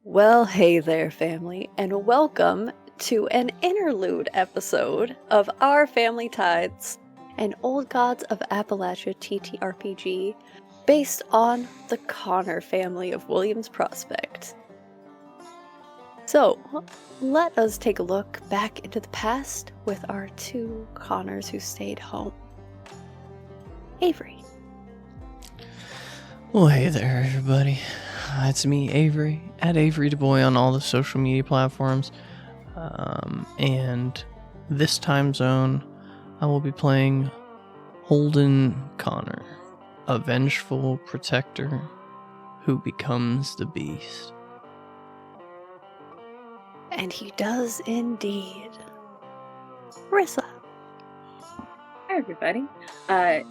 Well, hey there, family, and welcome to an interlude episode of our Family Tithes, an Old Gods of Appalachia TTRPG based on the Connor family of Williams Prospect. So, let us take a look back into the past with our two Connors who stayed home. Avery. Well, hey there, everybody. It's me, Avery, at Avery DuBois on all the social media platforms. And this time zone, I will be playing Holden Connor, a vengeful protector who becomes the beast. And he does indeed. Rissa. Hi, everybody.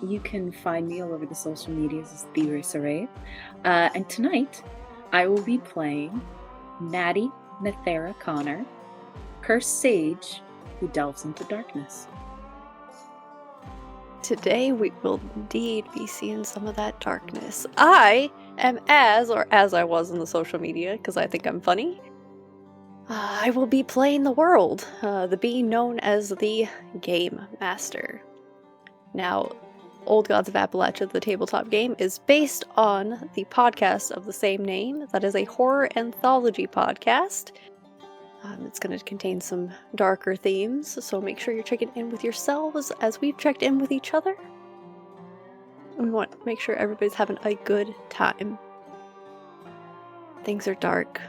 You can find me all over the social medias as The Array. And tonight, I will be playing Natty Nethera Connor, Cursed Sage who delves into darkness. Today we will indeed be seeing some of that darkness. I am as I was in the social media, because I think I'm funny. I will be playing the world, the being known as the Game Master. Now, Old Gods of Appalachia, the tabletop game, is based on the podcast of the same name. That is a horror anthology podcast. It's going to contain some darker themes, so make sure you're checking in with yourselves as we've checked in with each other. We want to make sure everybody's having a good time. Things are dark,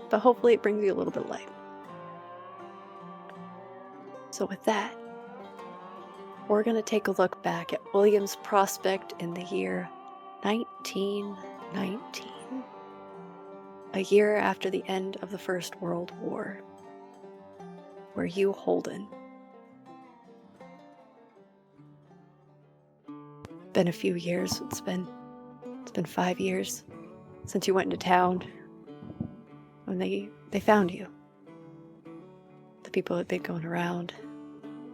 but hopefully it brings you a little bit of light. So with that, we're going to take a look back at Williams Prospect in the year 1919. A year after the end of the First World War. Were you Holden? Been a few years. It's been 5 years since you went into town when they found you. The people had been going around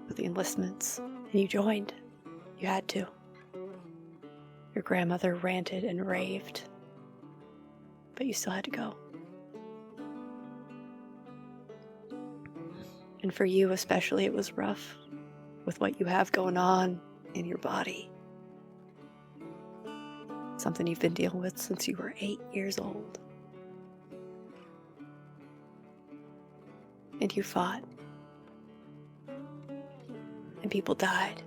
with the enlistments, and you joined. You had to. Your grandmother ranted and raved, but you still had to go. And for you especially, it was rough with what you have going on in your body. Something you've been dealing with since you were 8 years old. And you fought. And people died.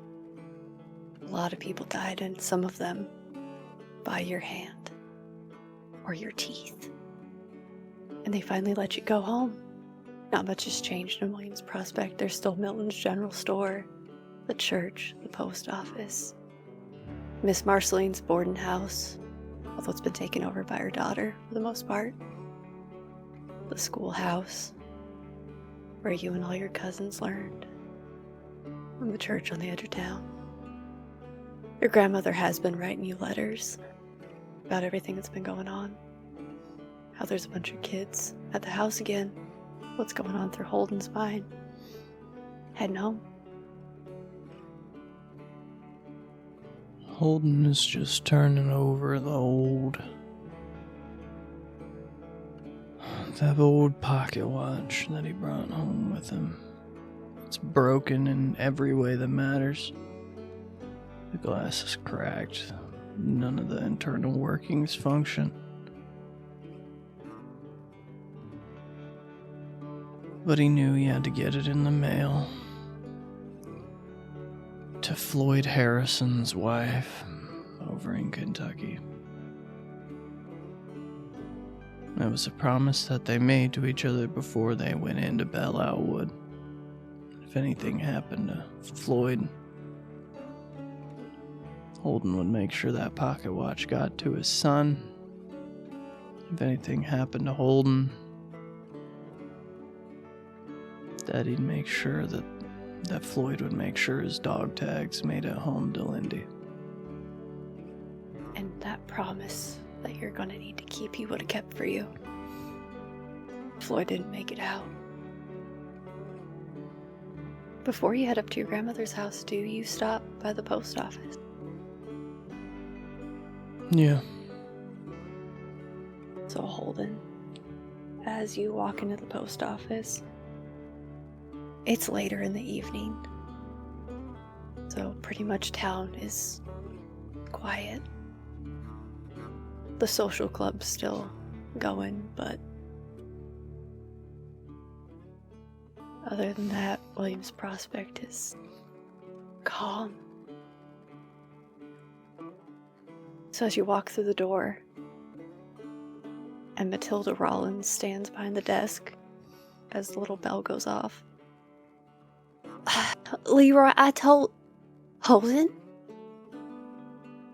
A lot of people died, and some of them by your hand or your teeth. And they finally let you go home. Not much has changed in Williams Prospect. There's still Milton's General Store, the church, the post office, Miss Marceline's boarding house, although it's been taken over by her daughter for the most part, the schoolhouse, where you and all your cousins learned, and the church on the edge of town. Your grandmother has been writing you letters about everything that's been going on, how there's a bunch of kids at the house again, what's going on through Holden's mind. Heading home. Holden is just turning over the old pocket watch that he brought home with him. It's broken in every way that matters. The glass is cracked. None of the internal workings function. But he knew he had to get it in the mail. To Floyd Harrison's wife over in Kentucky. It was a promise that they made to each other before they went into Belle Outwood. If anything happened to Floyd, Holden would make sure that pocket watch got to his son. If anything happened to Holden, Daddy'd make sure that Floyd would make sure his dog tags made it home to Lindy. And that promise that you're gonna need to keep, he would have kept for you. Floyd didn't make it out. Before you head up to your grandmother's house, do you stop by the post office? Yeah. So Holden, as you walk into the post office, it's later in the evening. So pretty much town is quiet. The social club's still going, but other than that, Williams Prospect is calm. So as you walk through the door, and Matilda Rollins stands behind the desk as the little bell goes off. Leroy, I told... Holden?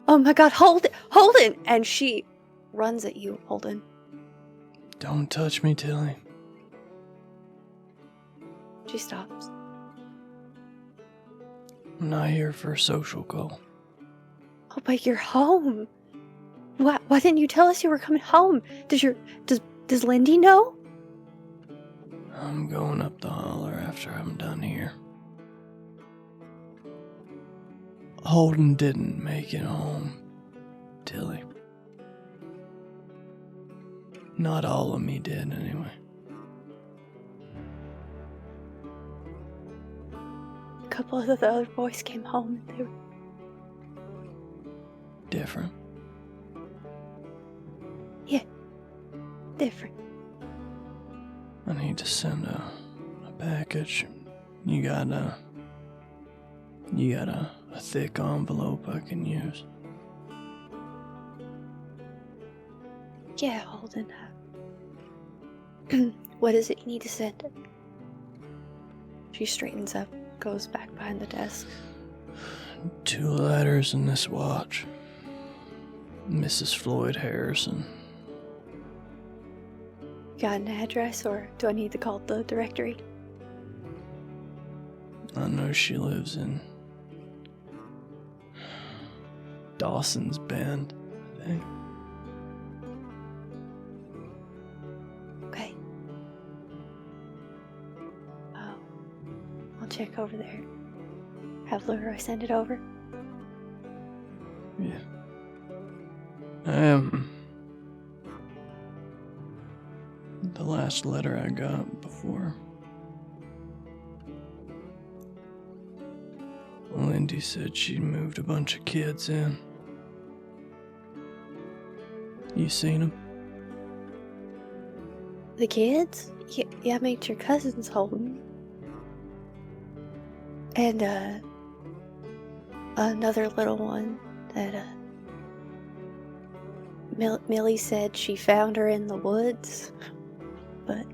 Oh my god, Holden! And she runs at you, Holden. Don't touch me, Tilly. She stops. I'm not here for a social call. Oh, but you're home. Why didn't you tell us you were coming home? Does Lindy know? I'm going up the holler after I'm done here. Holden didn't make it home, Tilly. Not all of me did, anyway. A couple of the other boys came home and they were Different. different. I need to send a package. You got a thick envelope I can use. Yeah, Holden. What is it you need to send? She straightens up, goes back behind the desk. 2 letters in this watch. Mrs. Floyd Harrison. Got an address, or do I need to call the directory? I know she lives in Dawson's Bend, I think. Okay. Oh, I'll check over there. Have Leroy send it over. Yeah. The last letter I got before Lindy said she moved a bunch of kids in. You seen them? The kids? Yeah, I made your cousins Holden. And, another little one that, Millie said she found her in the woods. But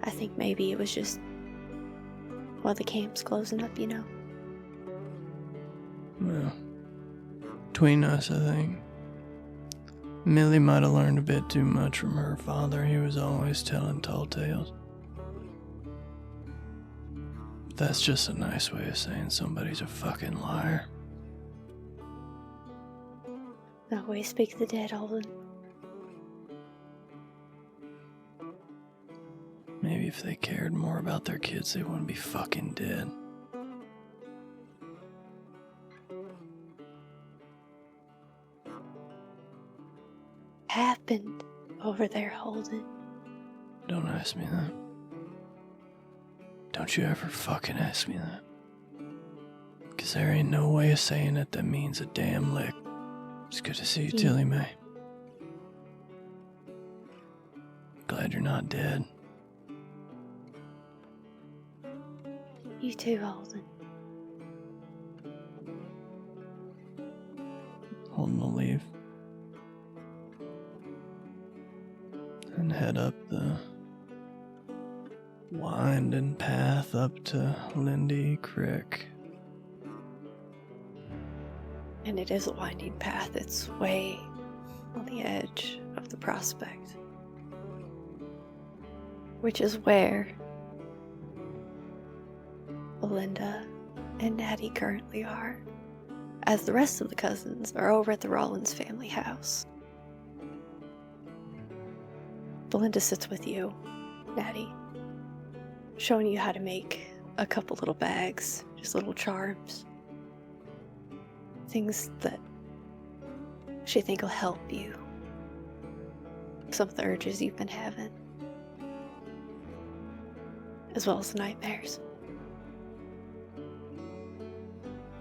I think maybe it was just while the camp's closing up, you know. Well, between us, I think Millie might have learned a bit too much from her father. He was always telling tall tales. But that's just a nice way of saying somebody's a fucking liar. Not way speak the dead, Holden. Maybe if they cared more about their kids, they wouldn't be fucking dead. Happened over there, Holden. Don't ask me that. Don't you ever fucking ask me that. 'Cause there ain't no way of saying it that means a damn lick. It's good to see you, Tilly Mae. Glad you're not dead. You too, Holden. Holden will leave and head up the winding path up to Lindy Creek. And it is a winding path. It's way on the edge of the prospect. Which is where Belinda and Natty currently are, as the rest of the cousins are over at the Rollins family house. Belinda sits with you, Natty, showing you how to make a couple little bags, just little charms. Things that she think will help you some of the urges you've been having, as well as the nightmares.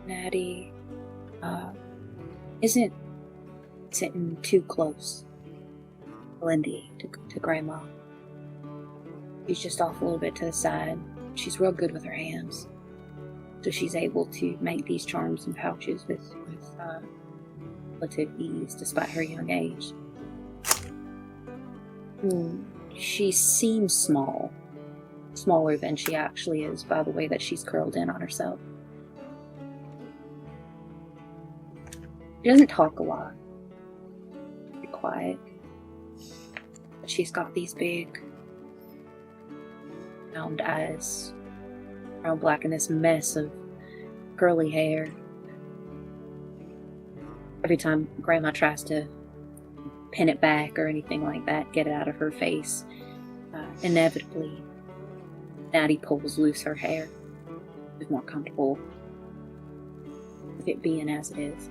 Natty isn't sitting too close, Lindy, to Grandma. She's just off a little bit to the side. She's real good with her hands, so she's able to make these charms and pouches with relative ease, despite her young age. She seems small, smaller than she actually is by the way that she's curled in on herself. She doesn't talk a lot. She's quiet. But she's got these big round eyes, round black, and this mess of curly hair. Every time Grandma tries to pin it back or anything like that, get it out of her face, inevitably Natty pulls loose her hair. She's more comfortable with it being as it is.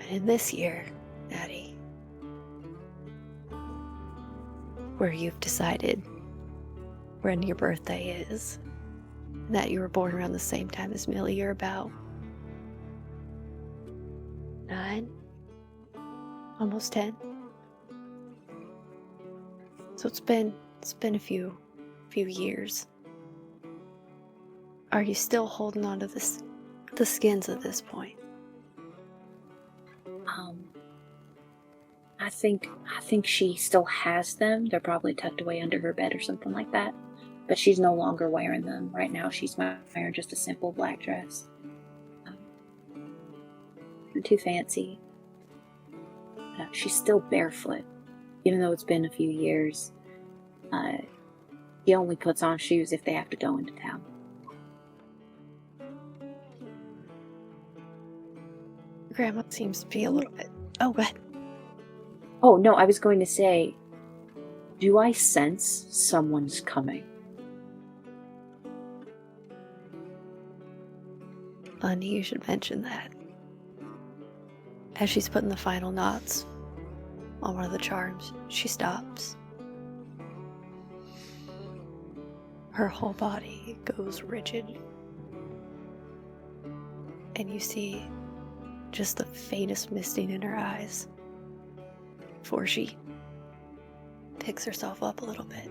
In this year, Natty, where you've decided when your birthday is, and that you were born around the same time as Millie, you're about 9, almost 10. So it's been a few years. Are you still holding on to the skins at this point? I think she still has them. They're probably tucked away under her bed or something like that. But she's no longer wearing them. Right now she's wearing just a simple black dress. Not too fancy. She's still barefoot, even though it's been a few years. She only puts on shoes if they have to go into town. Grandma seems to be a little bit... Oh, go ahead. Oh, no, I was going to say, do I sense someone's coming? Funny you should mention that. As she's putting the final knots on one of the charms, she stops. Her whole body goes rigid. And you see just the faintest misting in her eyes before she picks herself up a little bit.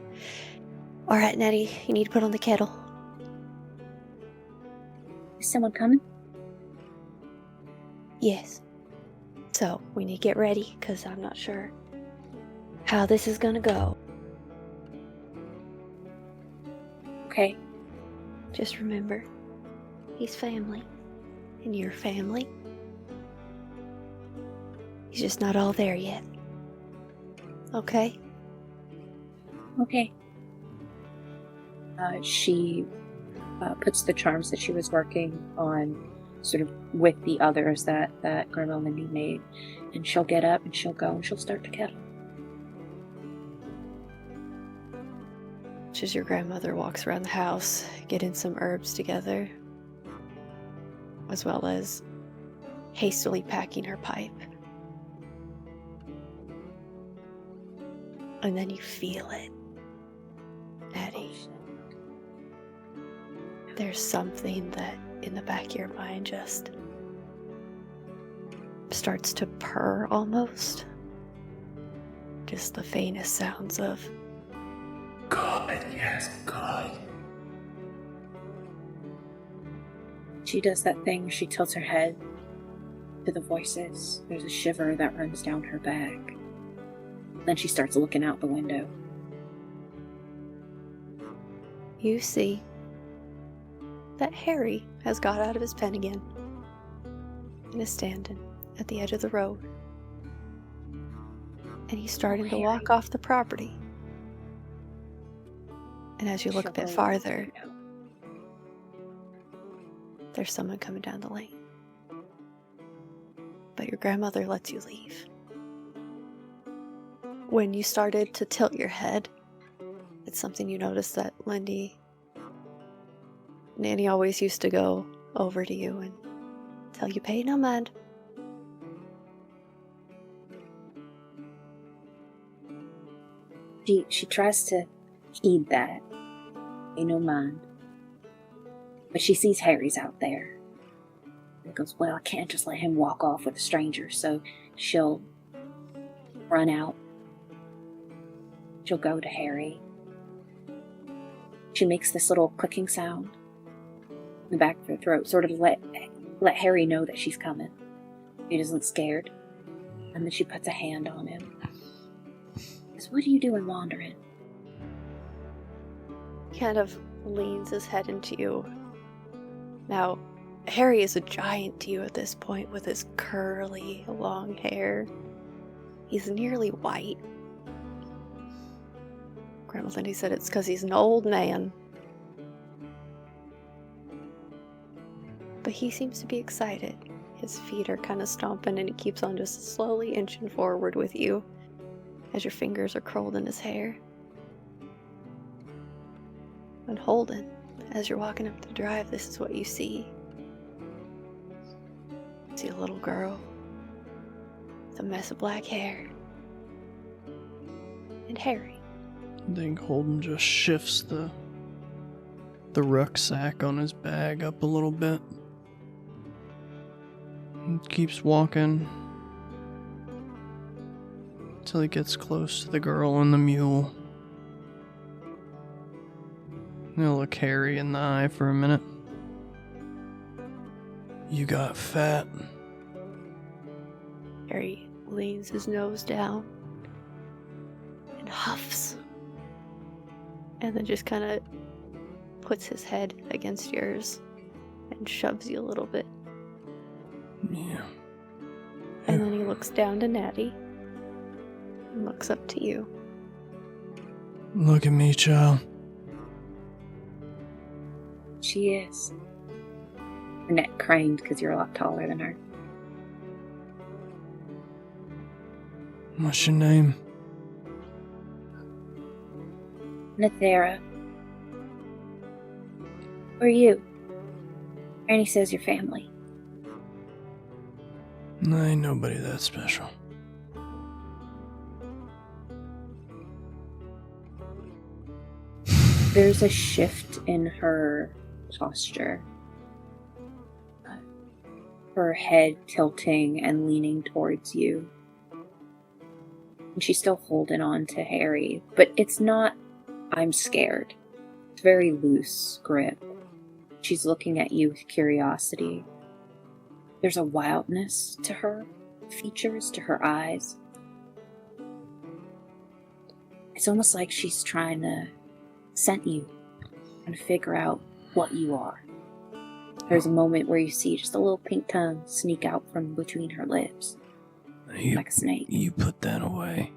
All right, Nettie, you need to put on the kettle. Is someone coming? Yes. So, we need to get ready, because I'm not sure how this is gonna go. Okay. Just remember, he's family, and you're family. He's just not all there yet. Okay? Okay. She puts the charms that she was working on sort of with the others that Grandma Lindy made, and she'll get up and she'll go and she'll start the kettle. As your grandmother walks around the house, getting some herbs together, as well as hastily packing her pipe. And then you feel it, Natty. There's something that in the back of your mind just starts to purr almost. Just the faintest sounds of God, yes, God. She does that thing where she tilts her head to the voices. There's a shiver that runs down her back. Then she starts looking out the window. You see that Harry has got out of his pen again and is standing at the edge of the road. And he's starting to walk off the property. And as you look a bit farther, there's someone coming down the lane. But your grandmother lets you leave. When you started to tilt your head, it's something you noticed that Nanny always used to go over to you and Till you pay no mind. She tries to heed that. Pay no mind. But she sees Harry's out there. And goes, well, I can't just let him walk off with a stranger, so she'll run out. She'll go to Harry. She makes this little clicking sound in the back of her throat, sort of let Harry know that she's coming. He doesn't scared. And then she puts a hand on him. Says, what are you doing wandering? He kind of leans his head into you. Now, Harry is a giant to you at this point with his curly, long hair. He's nearly white. Grandma Lindy said it's because he's an old man. But he seems to be excited. His feet are kind of stomping and he keeps on just slowly inching forward with you as your fingers are curled in his hair. And Holden, as you're walking up the drive, this is what you see. You see a little girl with a mess of black hair. And Harry. I think Holden just shifts the rucksack on his bag up a little bit. And keeps walking until he gets close to the girl and the mule. He'll look Harry in the eye for a minute. You got fat. Harry leans his nose down and huffs. And then just kind of puts his head against yours and shoves you a little bit. Yeah. And then he looks down to Natty and looks up to you. Look at me, child. She is. Her neck craned because you're a lot taller than her. What's your name? Nethera. Who are you? Granny says your family. I ain't nobody that special. There's a shift in her posture. Her head tilting and leaning towards you. And she's still holding on to Harry, but it's not, I'm scared. It's very loose grip. She's looking at you with curiosity. There's a wildness to her features, to her eyes. It's almost like she's trying to scent you and figure out what you are. There's a moment where you see just a little pink tongue sneak out from between her lips, like a snake. You put that away.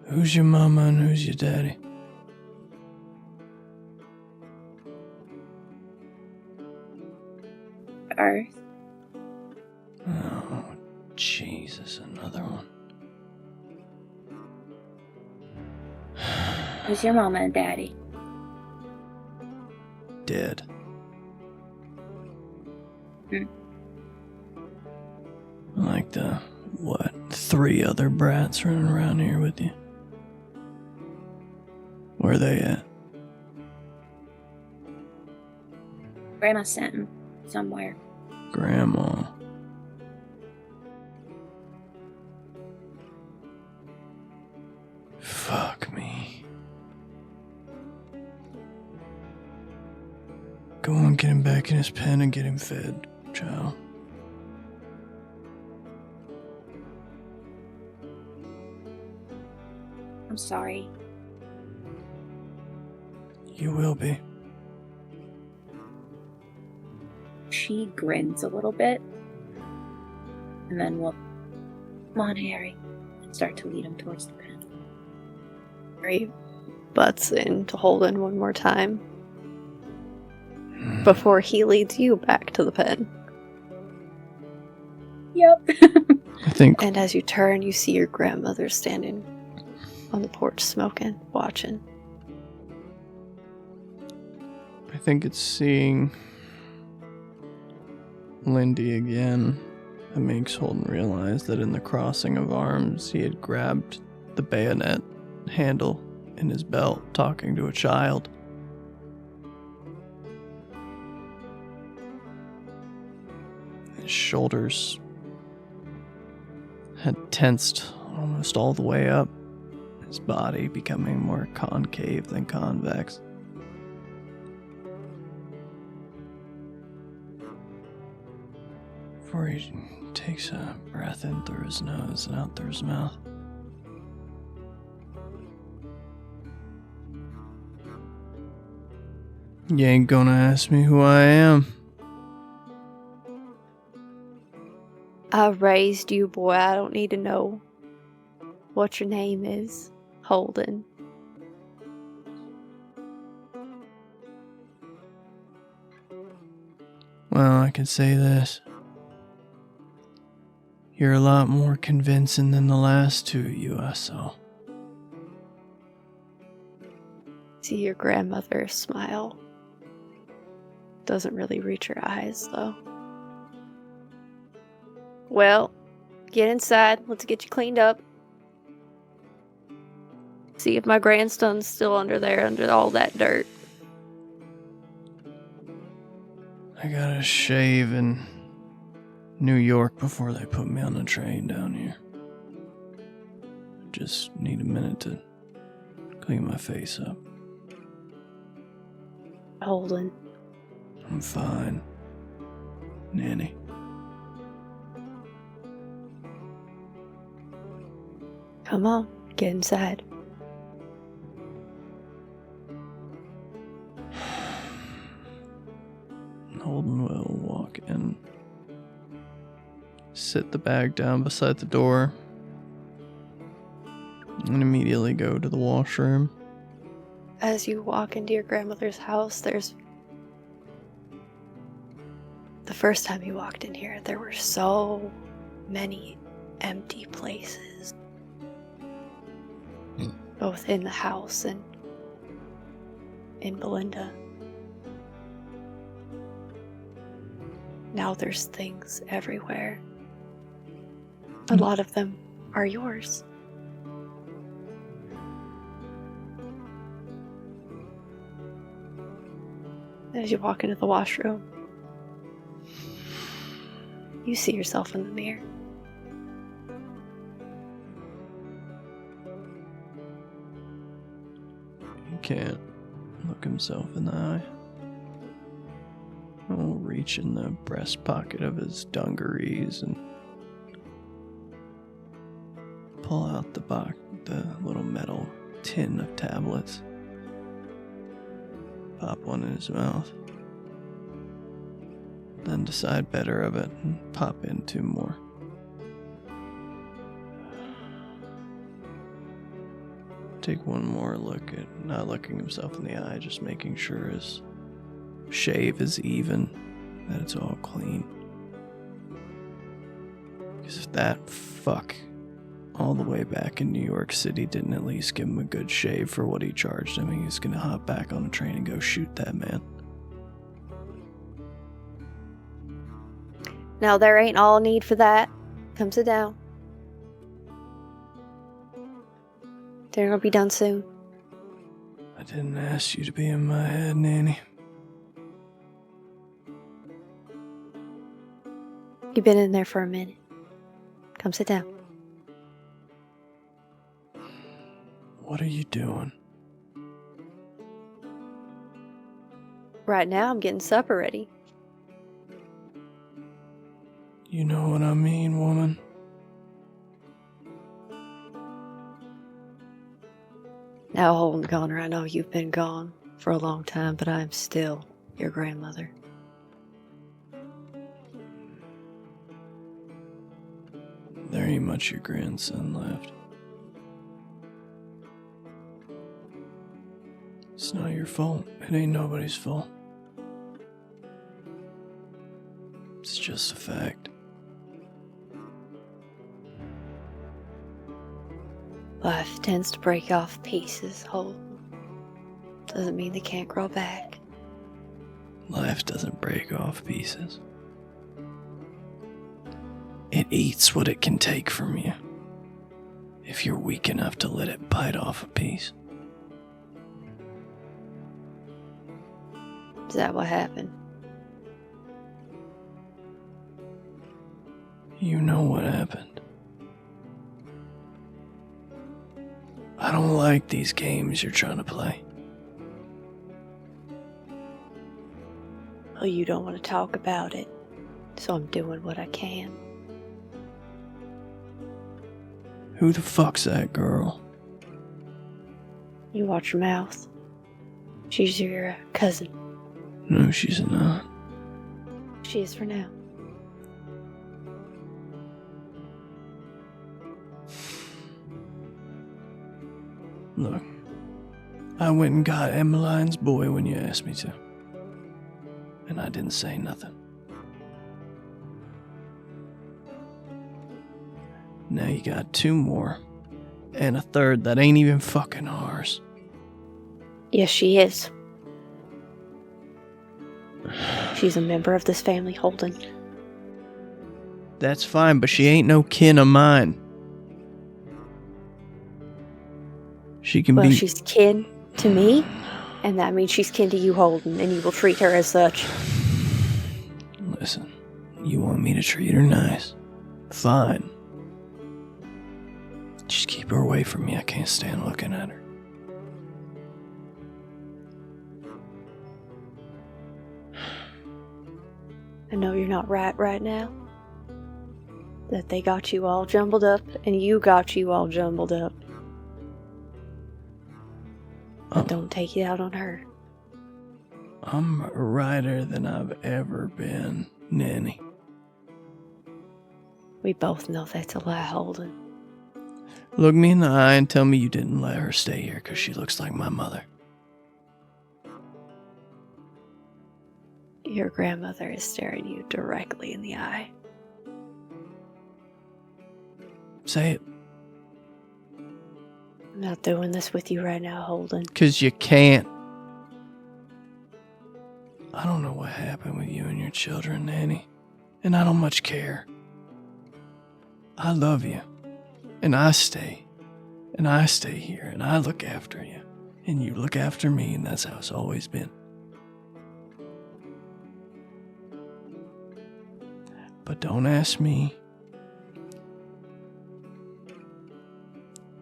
Who's your mama and who's your daddy? Earth. Oh, Jesus, another one. Who's your mama and daddy? Dead. Like the, 3 other brats running around here with you? Where are they at? Grandma sent him somewhere. Grandma. Fuck me. Go on, get him back in his pen and get him fed, child. I'm sorry. You will be. She grins a little bit, and then will, come on, Harry, and start to lead him towards the pen. Harry butts in to Holden one more time before he leads you back to the pen. Yep. I think And as you turn, you see your grandmother standing on the porch smoking, watching. I think it's seeing Lindy again that makes Holden realize that in the crossing of arms, he had grabbed the bayonet handle in his belt, talking to a child. His shoulders had tensed almost all the way up, his body becoming more concave than convex. Before he takes a breath in through his nose and out through his mouth. You ain't gonna ask me who I am. I raised you, boy. I don't need to know what your name is, Holden. Well, I can say this. You're a lot more convincing than the last two of you I saw. See your grandmother smile. Doesn't really reach her eyes, though. Well, get inside. Let's get you cleaned up. See if my grandson's still under there, under all that dirt. I got a shave in New York before they put me on the train down here. I just need a minute to clean my face up. Holden. I'm fine, Nanny. Come on, get inside. Holden will walk in, sit the bag down beside the door, and immediately go to the washroom. As you walk into your grandmother's house, there's... The first time you walked in here, there were so many empty places. Both in the house and in Belinda. Now there's things everywhere. A lot of them are yours. As you walk into the washroom, you see yourself in the mirror. He can't look himself in the eye. He'll reach in the breast pocket of his dungarees and pull out the little metal tin of tablets. Pop one in his mouth. Then decide better of it and pop in two more. Take one more look at not looking himself in the eye, just making sure his shave is even, that it's all clean. Because if that fuck all the way back in New York City didn't at least give him a good shave for what he charged him, he's gonna hop back on a train and go shoot that man. Now there ain't all need for that. Come sit down. Dinner will be done soon. I didn't ask you to be in my head, Nanny. You've been in there for a minute. Come sit down. What are you doing? Right now I'm getting supper ready. You know what I mean, woman? Now, Holden Connor, I know you've been gone for a long time, but I'm still your grandmother. There ain't much your grandson left. It's not your fault. It ain't nobody's fault. It's just a fact. Life tends to break off pieces, Holden. Doesn't mean they can't grow back. Life doesn't break off pieces. It eats what it can take from you, if you're weak enough to let it bite off a piece. Is that what happened? You know what happened. I don't like these games you're trying to play. Oh, you don't want to talk about it, so I'm doing what I can. Who the fuck's that girl? You watch your mouth. She's your cousin. No, she's not. She is for now. Look, I went and got Emmeline's boy when you asked me to. And I didn't say nothing. Now you got 2 more. And a third that ain't even fucking ours. Yes, she is. She's a member of this family, Holden. That's fine, but she ain't no kin of mine. She can Well, be... she's kin to me, and that means she's kin to you, Holden, and you will treat her as such. Listen, you want me to treat her nice? Fine. Just keep her away from me. I can't stand looking at her. I know you're not right now. That they got you all jumbled up, and you got you all jumbled up. But don't take it out on her. I'm righter than I've ever been, Nanny. We both know that's a lie, Holden. Look me in the eye and tell me you didn't let her stay here because she looks like my mother. Your grandmother is staring you directly in the eye. Say it. I'm not doing this with you right now, Holden. Because you can't. I don't know what happened with you and your children, Nanny. And I don't much care. I love you. And I stay. And I stay here. And I look after you. And you look after me. And that's how it's always been. But don't ask me.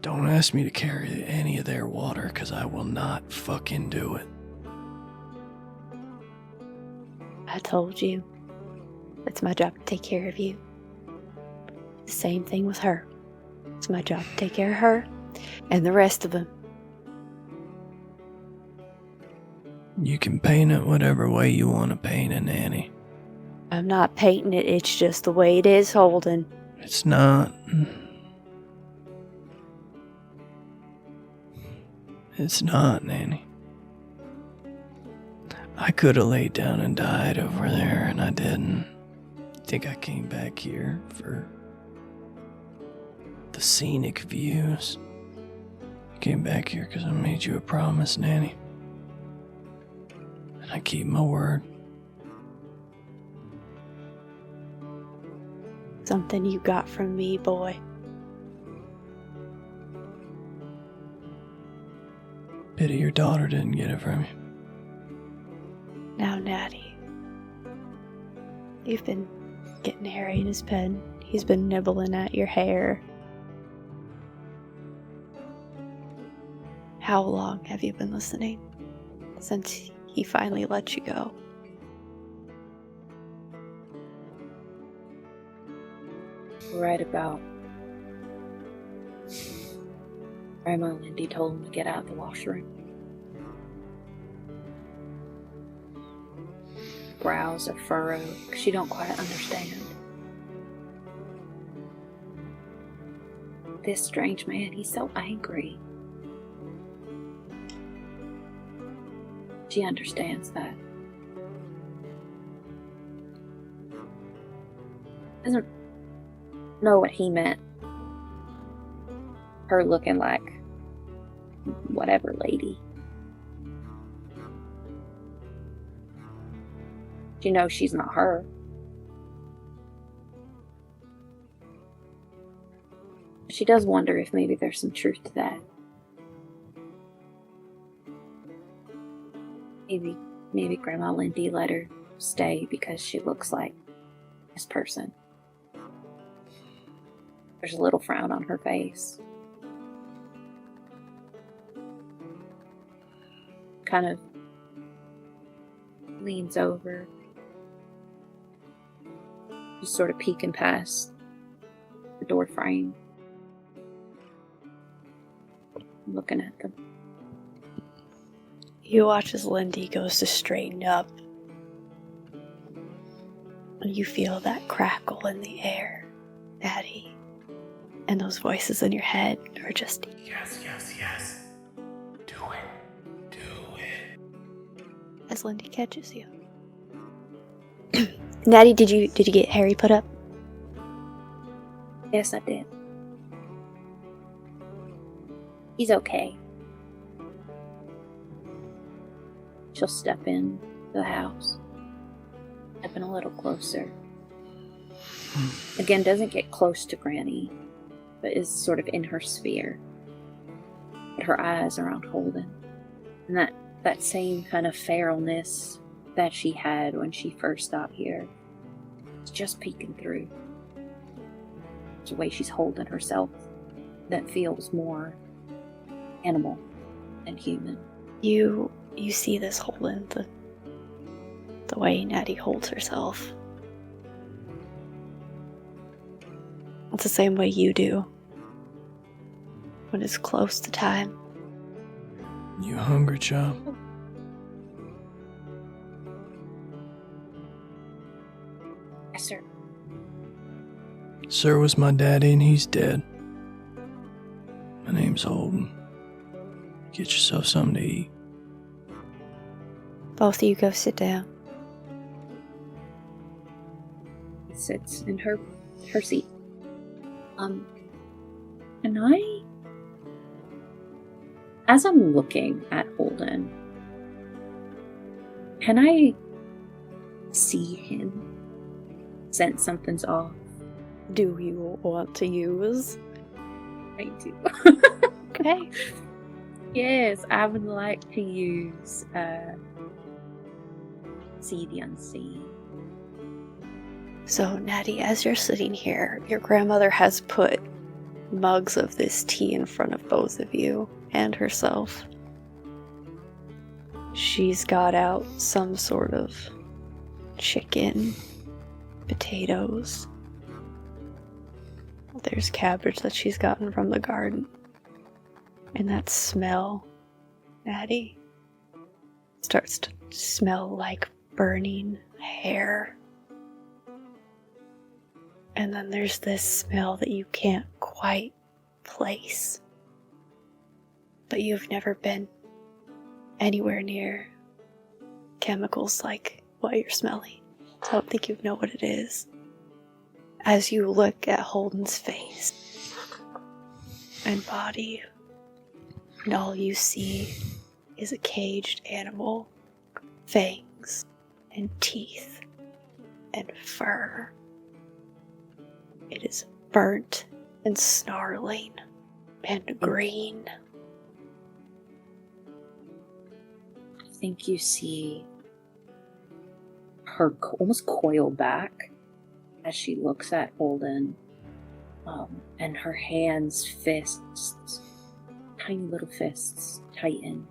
Don't ask me to carry any of their water, because I will not fucking do it. I told you. It's my job to take care of you. The same thing with her. It's my job to take care of her and the rest of them. You can paint it whatever way you want to paint it, Nanny. I'm not painting it, it's just the way it is, Holden. It's not. It's not, Nanny. I could have laid down and died over there, and I didn't. Think I came back here for the scenic views. I came back here because I made you a promise, Nanny. And I keep my word. Something you got from me, boy. Pity your daughter didn't get it from you. Now, Natty. You've been getting Harry in his pen. He's been nibbling at your hair. How long have you been listening? Since he finally let you go. Right about Grandma Lindy told him to get out of the washroom. Brows are furrowed. She don't quite understand. This strange man, he's so angry. She understands that. Doesn't know what he meant. Her looking like whatever lady. She knows she's not her. She does wonder if maybe there's some truth to that. Maybe Grandma Lindy let her stay because she looks like this person. There's a little frown on her face. Kind of leans over, just sort of peeking past the door frame, looking at them. You watch as Lindy goes to straighten up, and you feel that crackle in the air, Natty. And those voices in your head are just, Yes, yes, yes. Do it. Do it. as Lindy catches you. Natty, did you get Harry put up? Yes, I did. He's okay. She'll step in the house, stepping a little closer. Again, doesn't get close to Granny, but is sort of in her sphere. But her eyes are on Holden. And that same kind of feralness that she had when she first got here is just peeking through. It's the way she's holding herself that feels more animal than human. You see this Holden, the way Natty holds herself. It's the same way you do when it's close to time. You hungry, child? Yes, sir. Sir was my daddy and he's dead. My name's Holden. Get yourself something to eat. Both of you go sit down. He sits in her seat. And I, as I'm looking at Holden, can I see him? Sense something's off? Do you want to use? I do. Okay. Yes, I would like to use See the Unseen. So, Natty, as you're sitting here, your grandmother has put mugs of this tea in front of both of you and herself. She's got out some sort of chicken, potatoes. There's cabbage that she's gotten from the garden. And that smell, Natty, starts to smell like burning hair. And then there's this smell that you can't quite place. But you've never been anywhere near chemicals like what you're smelling. So I don't think you know what it is. As you look at Holden's face and body, and all you see is a caged animal, fangs and teeth and fur. It is burnt and snarling and green. I think you see her almost coil back as she looks at Holden, and her hands, fists, tiny little fists, tighten.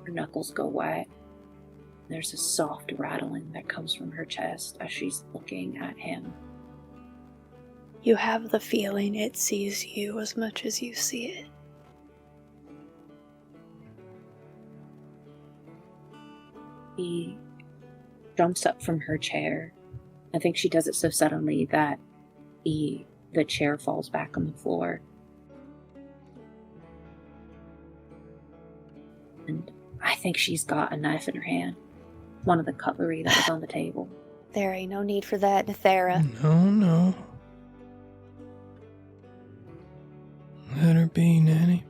Her knuckles go white. There's a soft rattling that comes from her chest as she's looking at him. You have the feeling it sees you as much as you see it. He jumps up from her chair. I think she does it so suddenly that the chair falls back on the floor. And I think she's got a knife in her hand. One of the cutlery that was on the table. There ain't no need for that, Nethera. No. Let her be, Nanny.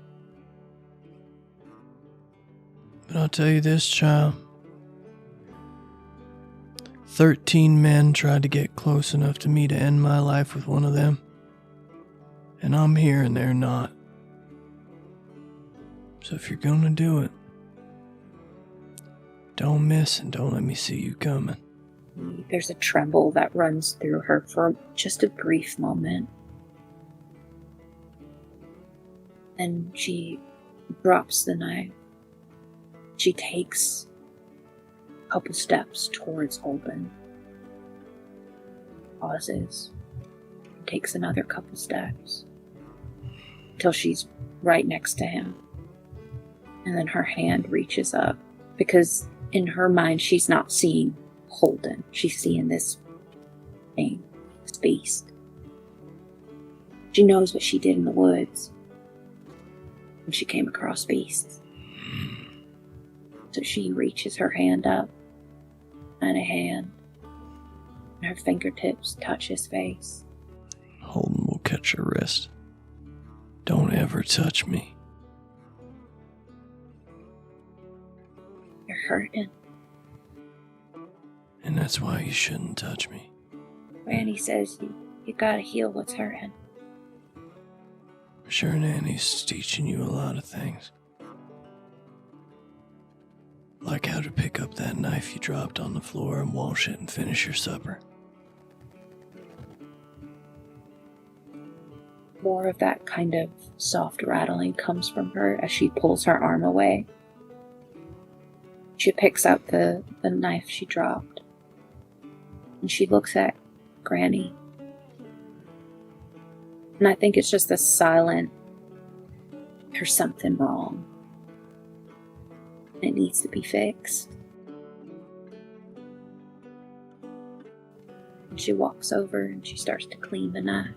But I'll tell you this, child. 13 men tried to get close enough to me to end my life with one of them. And I'm here and they're not. So if you're gonna do it, don't miss and don't let me see you coming. There's a tremble that runs through her for just a brief moment. And she drops the knife. She takes a couple steps towards Holden. Pauses. Takes another couple steps. Till she's right next to him. And then her hand reaches up. Because in her mind, she's not seeing Holden. She's seeing this thing. This beast. She knows what she did in the woods. When she came across beasts. So she reaches her hand up, and a hand, and her fingertips touch his face. Holden will catch your wrist. Don't ever touch me. You're hurting. And that's why you shouldn't touch me. Granny says you gotta heal what's hurting. I'm sure Nanny's teaching you a lot of things. Like how to pick up that knife you dropped on the floor and wash it and finish your supper. More of that kind of soft rattling comes from her as she pulls her arm away. She picks up the knife she dropped. And she looks at Granny. And I think it's just a silent, there's something wrong. It needs to be fixed. And she walks over and she starts to clean the knife.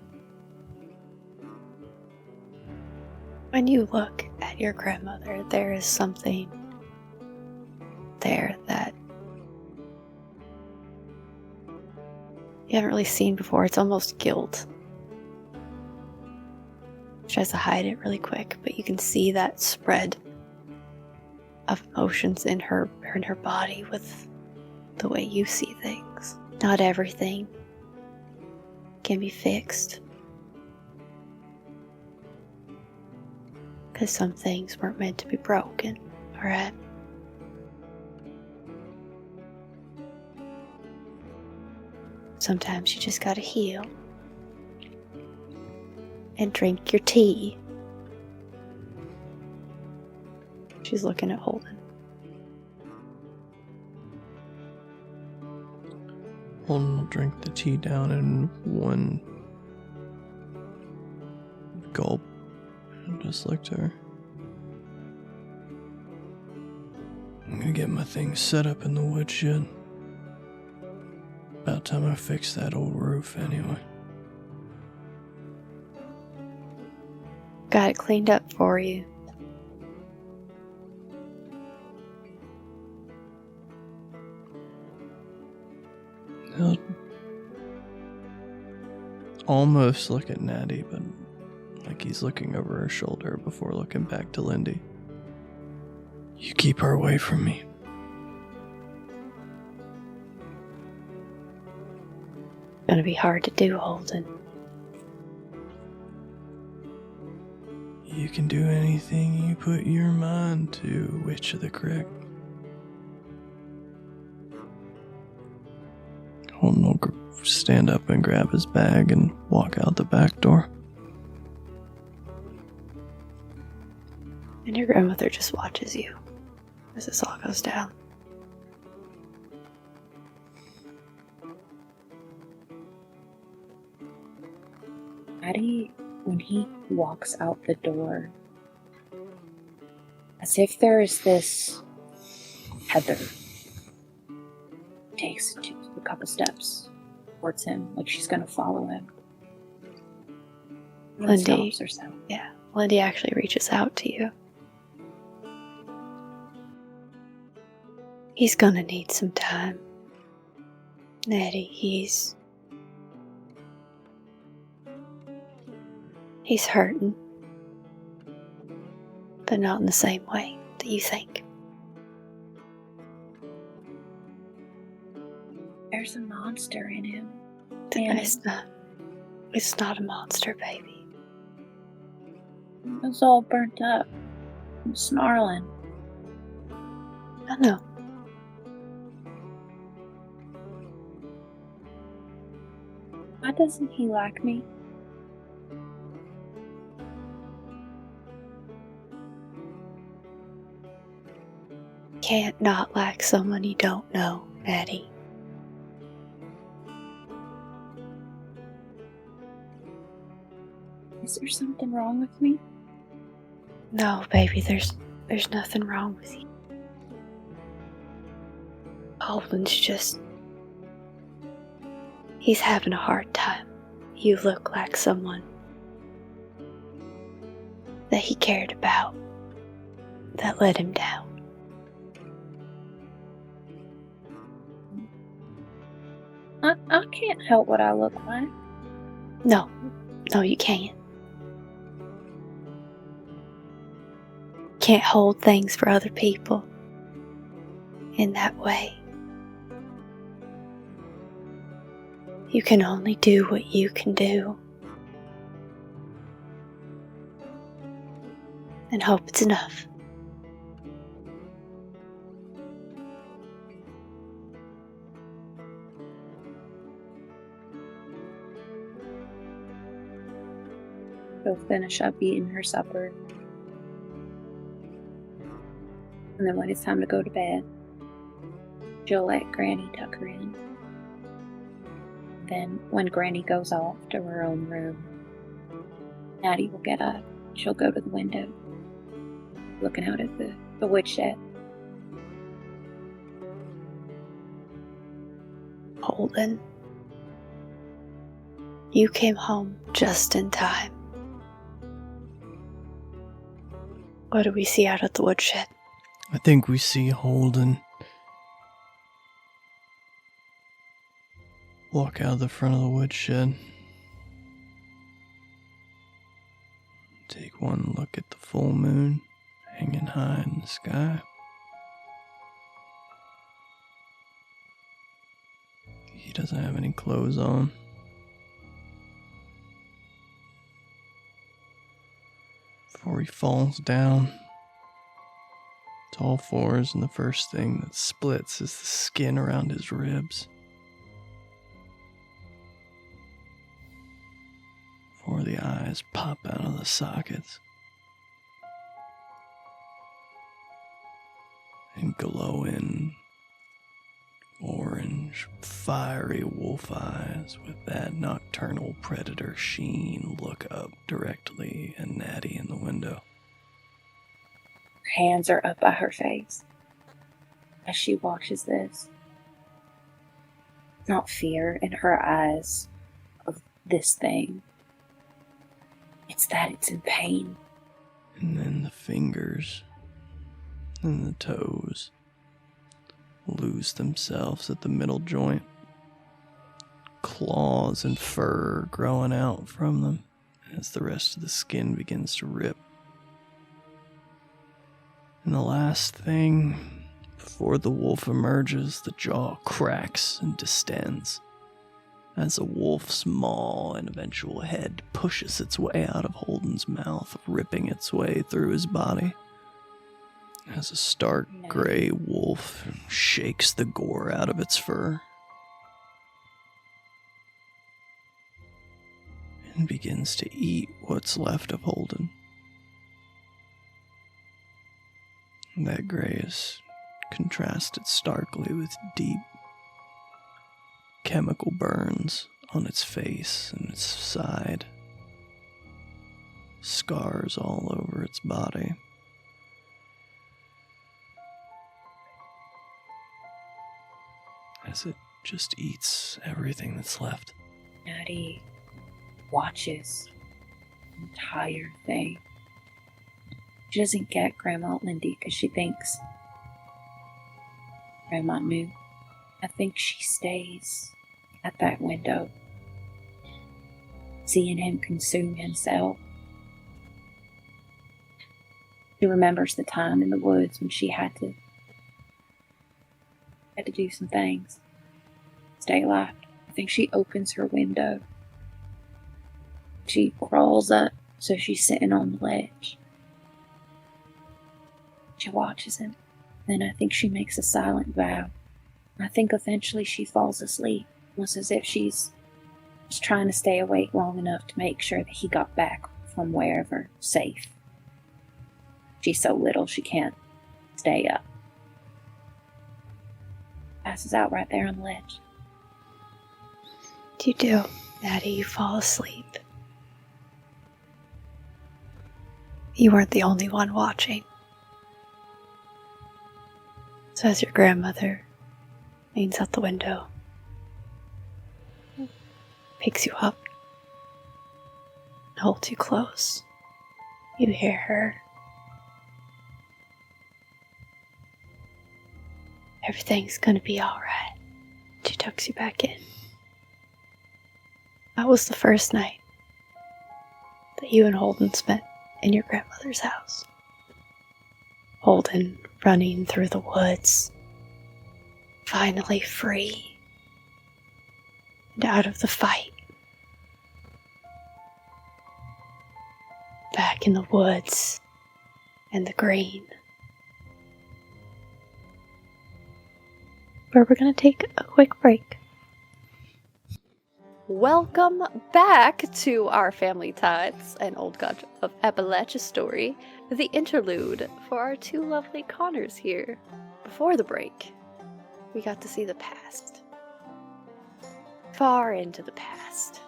When you look at your grandmother, there is something there that you haven't really seen before. It's almost guilt. She tries to hide it really quick, but you can see that spread of emotions in her body with the way you see things. Not everything can be fixed, because some things weren't meant to be broken, alright? Sometimes you just gotta heal and drink your tea. She's looking at Holden. Holden will drink the tea down in one gulp and just look to her. I'm gonna get my things set up in the woodshed. About time I fix that old roof anyway. Got it cleaned up for you. He'll almost look at Natty, but like he's looking over her shoulder before looking back to Lindy. You keep her away from me. Gonna be hard to do, Holden. You can do anything you put your mind to, Witch of the Crick. Holden will stand up and grab his bag and walk out the back door. And your grandmother just watches you as this all goes down. Maddie, when he walks out the door, as if there is this Heather takes a couple steps towards him, like she's gonna follow him. And then Lindy, stops herself. yeah, Lindy actually reaches out to you. He's gonna need some time. Natty, he's hurting, but not in the same way that you think. There's a monster in him. And It's not a monster, baby. it's all burnt up and snarling. I know. Why doesn't he like me? Can't not like someone you don't know, Maddie. Is there something wrong with me? No, baby, there's nothing wrong with you. Holden's he's having a hard time. You look like someone that he cared about that let him down. I can't help what I look like. No, you can't. Can't hold things for other people in that way. You can only do what you can do. And hope it's enough. She'll finish up eating her supper. And then when it's time to go to bed, she'll let Granny tuck her in. Then when Granny goes off to her own room, Natty will get up. She'll go to the window, looking out at the woodshed. Holden, you came home just in time. What do we see out of the woodshed? I think we see Holden walk out the front of the woodshed. Take one look at the full moon hanging high in the sky. He doesn't have any clothes on. Before he falls down to all fours, and the first thing that splits is the skin around his ribs. Before the eyes pop out of the sockets. And glowing orange, fiery wolf eyes with that nocturnal predator sheen look up directly at Natty in the window. Her hands are up by her face as she watches this. Not fear in her eyes of this thing. It's that it's in pain. And then the fingers and the toes lose themselves at the middle joint. Claws and fur growing out from them as the rest of the skin begins to rip. And the last thing, before the wolf emerges, the jaw cracks and distends as a wolf's maw and eventual head pushes its way out of Holden's mouth, ripping its way through his body. As a stark gray wolf shakes the gore out of its fur and begins to eat what's left of Holden. That gray is contrasted starkly with deep chemical burns on its face and its side, scars all over its body. As it just eats everything that's left. Natty watches the entire thing. She doesn't get Grandma Lindy because she thinks Grandma knew. I think she stays at that window, seeing him consume himself. She remembers the time in the woods when she had to do some things. daylight. I think she opens her window. She crawls up, so she's sitting on the ledge. She watches him. Then I think she makes a silent vow. I think eventually she falls asleep. Almost as if she's just trying to stay awake long enough to make sure that he got back from wherever safe. She's so little she can't stay up. Passes out right there on the ledge. You do, Maddie, you fall asleep. You weren't the only one watching. So as your grandmother leans out the window, picks you up, and holds you close, you hear her. Everything's gonna be alright. She tucks you back in. That was the first night that you and Holden spent in your grandmother's house. Holden running through the woods, finally free and out of the fight. Back in the woods and the green. Where we're going to take a quick break. Welcome back to our Family Tithes, an Old Gods of Appalachia story, the interlude for our two lovely Connors here. Before the break, we got to see the past. Far into the past.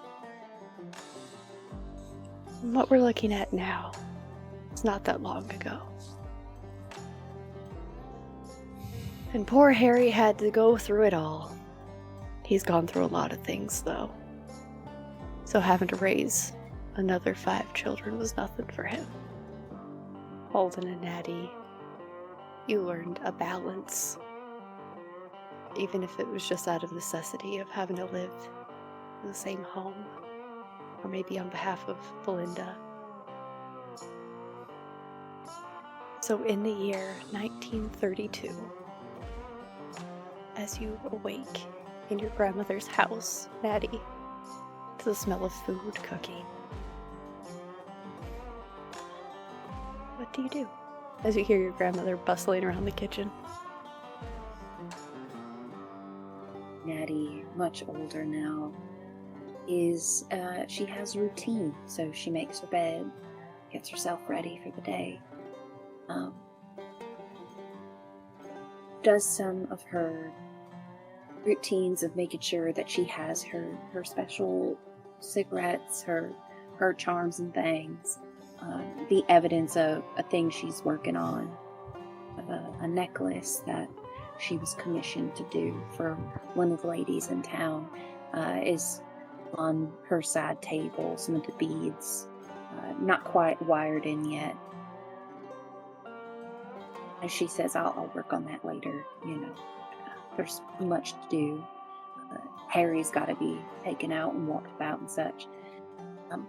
And what we're looking at now is not that long ago. And poor Harry had to go through it all. He's gone through a lot of things, though. So having to raise another 5 children was nothing for him. Holden and Natty, you learned a balance. Even if it was just out of necessity of having to live in the same home. Or maybe on behalf of Belinda. So in the year 1932, as you awake in your grandmother's house, Natty, to the smell of food cooking, what do you do as you hear your grandmother bustling around the kitchen? Natty, much older now, she has routine. So she makes her bed, gets herself ready for the day, does some of her routines of making sure that she has her special cigarettes, her charms and things, the evidence of a thing she's working on, a necklace that she was commissioned to do for one of the ladies in town, is on her side table. Some of the beads, not quite wired in yet. And she says, I'll work on that later, there's much to do. Harry's got to be taken out and walked about and such.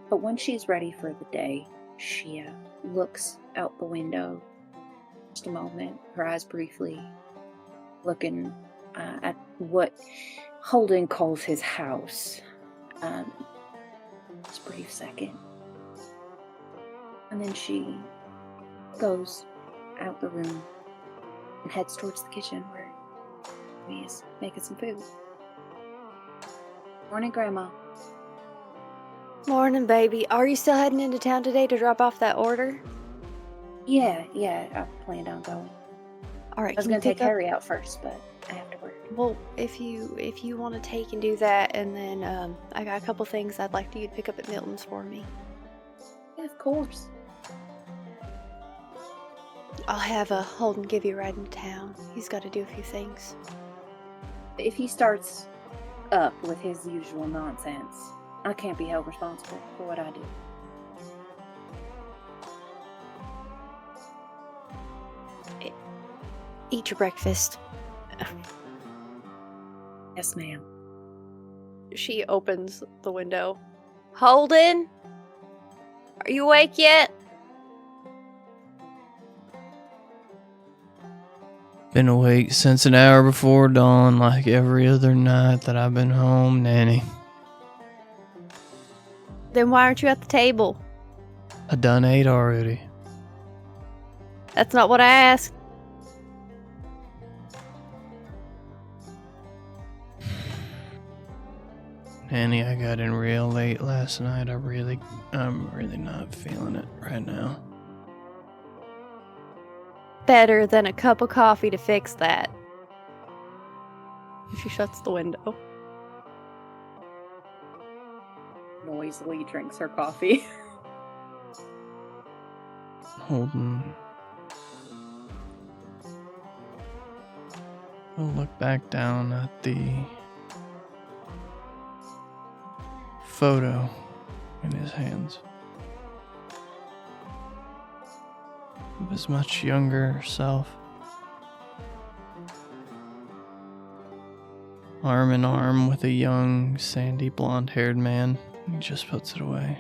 But when she's ready for the day, she looks out the window just a moment, her eyes briefly looking at what Holden calls his house. Just a brief second. And then she goes out the room and heads towards the kitchen where he's making some food. Morning, Grandma. Morning, baby. Are you still heading into town today to drop off that order? Yeah, I planned on going. All right. I was going to take Harry out first, but I have to work. Well, if you want to take and do that, and then I got a couple things I'd like you to pick up at Milton's for me. Yeah, of course. I'll have Holden give you a ride into town. He's got to do a few things. If he starts up with his usual nonsense, I can't be held responsible for what I do. Eat your breakfast. Yes, ma'am. She opens the window. Holden? Are you awake yet? Been awake since an hour before dawn, like every other night that I've been home, Nanny. Then why aren't you at the table? I done ate already. That's not what I asked. Nanny, I got in real late last night. I'm really not feeling it right now. Better than a cup of coffee to fix that. She shuts the window. Noisily drinks her coffee. Holden. I'll look back down at the photo in his hands of his much younger self, arm in arm with a young, sandy, blonde-haired man. He just puts it away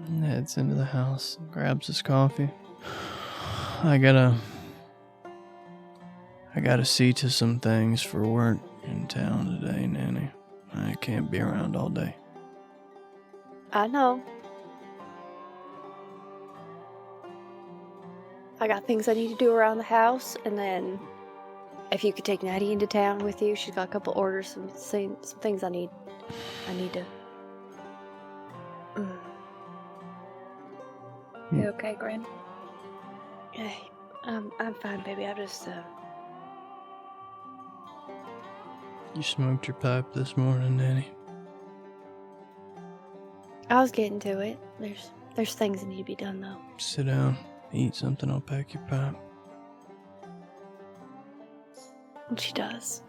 and heads into the house and grabs his coffee. I gotta see to some things for work in town today, Nanny. I can't be around all day. I know. I got things I need to do around the house, and then if you could take Natty into town with you, she's got a couple orders, some things I need to. You okay, Grin? Hey, I'm fine, baby. I just You smoked your pipe this morning, Nanny? I was getting to it. There's things that need to be done though. Sit down, eat something, I'll pack your pipe. And she does.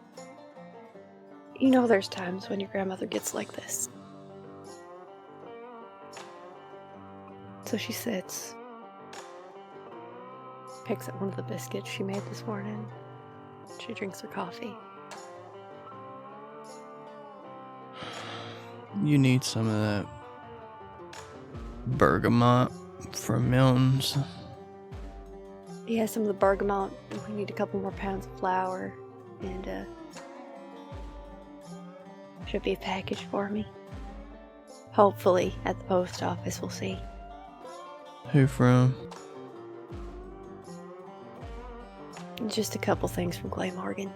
You know there's times when your grandmother gets like this. So she sits, picks up one of the biscuits she made this morning. She drinks her coffee. You need some of that bergamot from Milton's. Yeah, some of the bergamot. We need a couple more pounds of flour. And, should be a package for me. Hopefully, at the post office, we'll see. Who from? Just a couple things from Clay Morgan.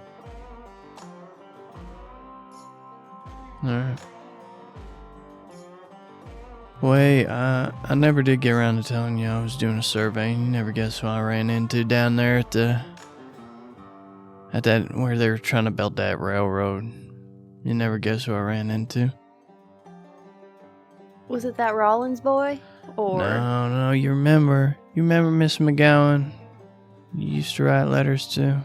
Alright. Wait, I never did get around to telling you I was doing a survey. You never guess who I ran into down there at that where they were trying to build that railroad. You never guess who I ran into. Was it that Rollins boy? Or No, you remember Miss McGowan? You used to write letters to.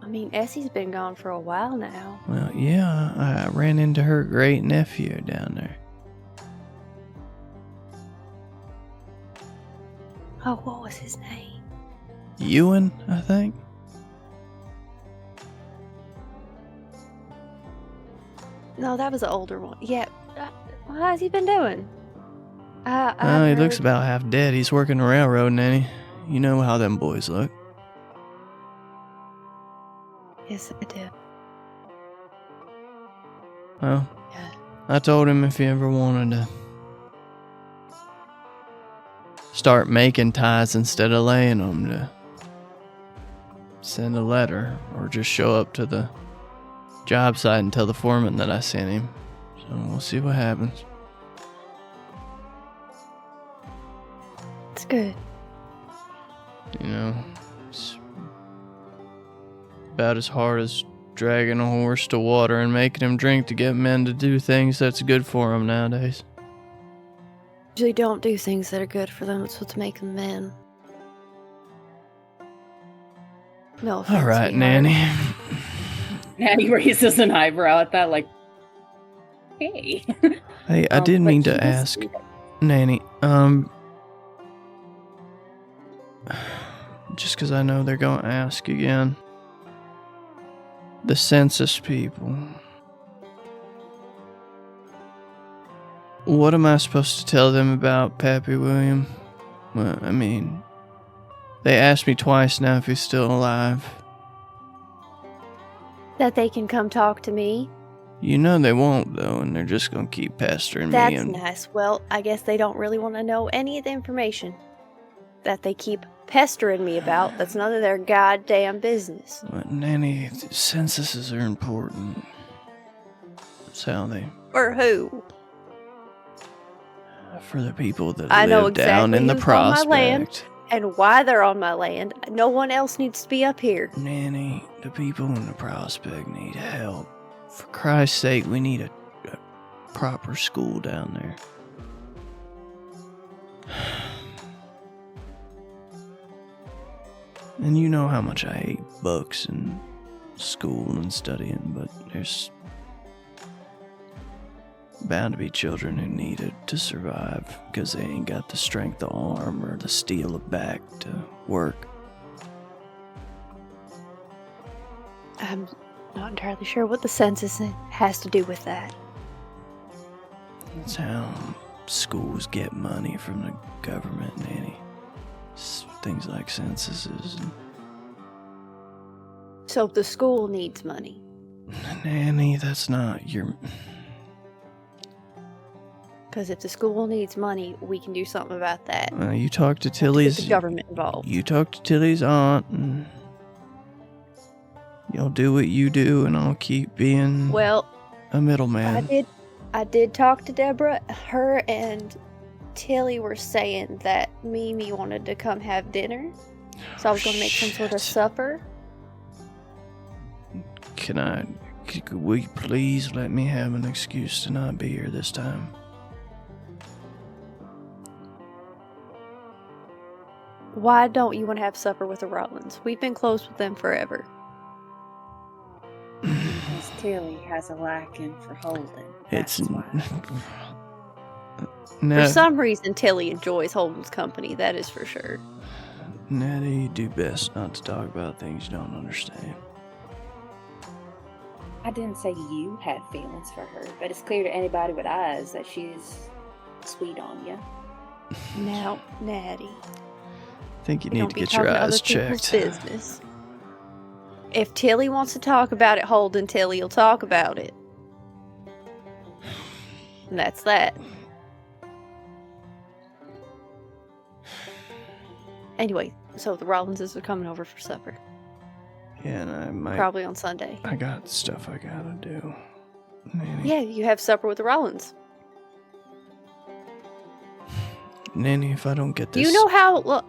I mean, Essie's been gone for a while now. Well, yeah, I ran into her great nephew down there. Oh, what was his name? Ewan, I think. No, that was the older one. Yeah. What has he been doing? He looks about half dead. He's working the railroad, Nanny. You know how them boys look. Yes, I do. Well, Yeah. I told him if he ever wanted to start making ties instead of laying them, to send a letter or just show up to the job site and tell the foreman that I sent him. So we'll see what happens. It's good. You know, it's about as hard as dragging a horse to water and making him drink to get men to do things that's good for them nowadays. Usually don't do things that are good for them. It's what's making them men. No offense, All right, sweetheart. Nanny. Natty raises an eyebrow at that, like, hey. Hey, I did But mean he to was ask, sweet. Nanny, just because I know they're going to ask again. The census people. What am I supposed to tell them about Pappy William? Well, I mean, They asked me twice now if he's still alive. That they can come talk to me. You know they won't, though, and they're just gonna keep pestering me. That's And nice. Well, I guess they don't really want to know any of the information that they keep pestering me about. That's none of their goddamn business. But Nanny, censuses are important. That's how they... For who? For the people that I know live down exactly in the who's on my land. prospect. And why they're on my land. No one else needs to be up here. Nanny, the people in the prospect need help. For Christ's sake, we need a proper school down there. And you know how much I hate books and school and studying, but there's bound to be children who need it to survive because they ain't got the strength of arm or the steel of back to work. I'm not entirely sure what the census has to do with that. That's how schools get money from the government, Nanny. Things like censuses. So the school needs money. Nanny, that's not your... Because if the school needs money, we can do something about that. You talk to Get Tilly's... the government involved. You talk to Tilly's aunt, and you'll do what you do, and I'll keep being Well, a middleman. I did talk to Deborah. Her and Tilly were saying that Mimi wanted to come have dinner. So I was going to make some sort of Shit. supper. Will you please let me have an excuse to not be here this time? Why don't you want to have supper with the Rollins? We've been close with them forever. Miss Tilly has a liking for Holden. It's... That's why. For some reason, Tilly enjoys Holden's company. That is for sure. Natty, you do best not to talk about things you don't understand. I didn't say you had feelings for her, but it's clear to anybody with eyes that she's sweet on you. Now, Natty. I think you We need don't to be get your talking eyes other people's checked. business. If Tilly wants to talk about it, Holden, Tilly will talk about it. And that's that. Anyway, so the Rollinses are coming over for supper. Yeah, and I might... Probably on Sunday. I got stuff I gotta do. Nanny, Yeah, you have supper with the Rollins. Nanny, if I don't get Do this... you know how... Look,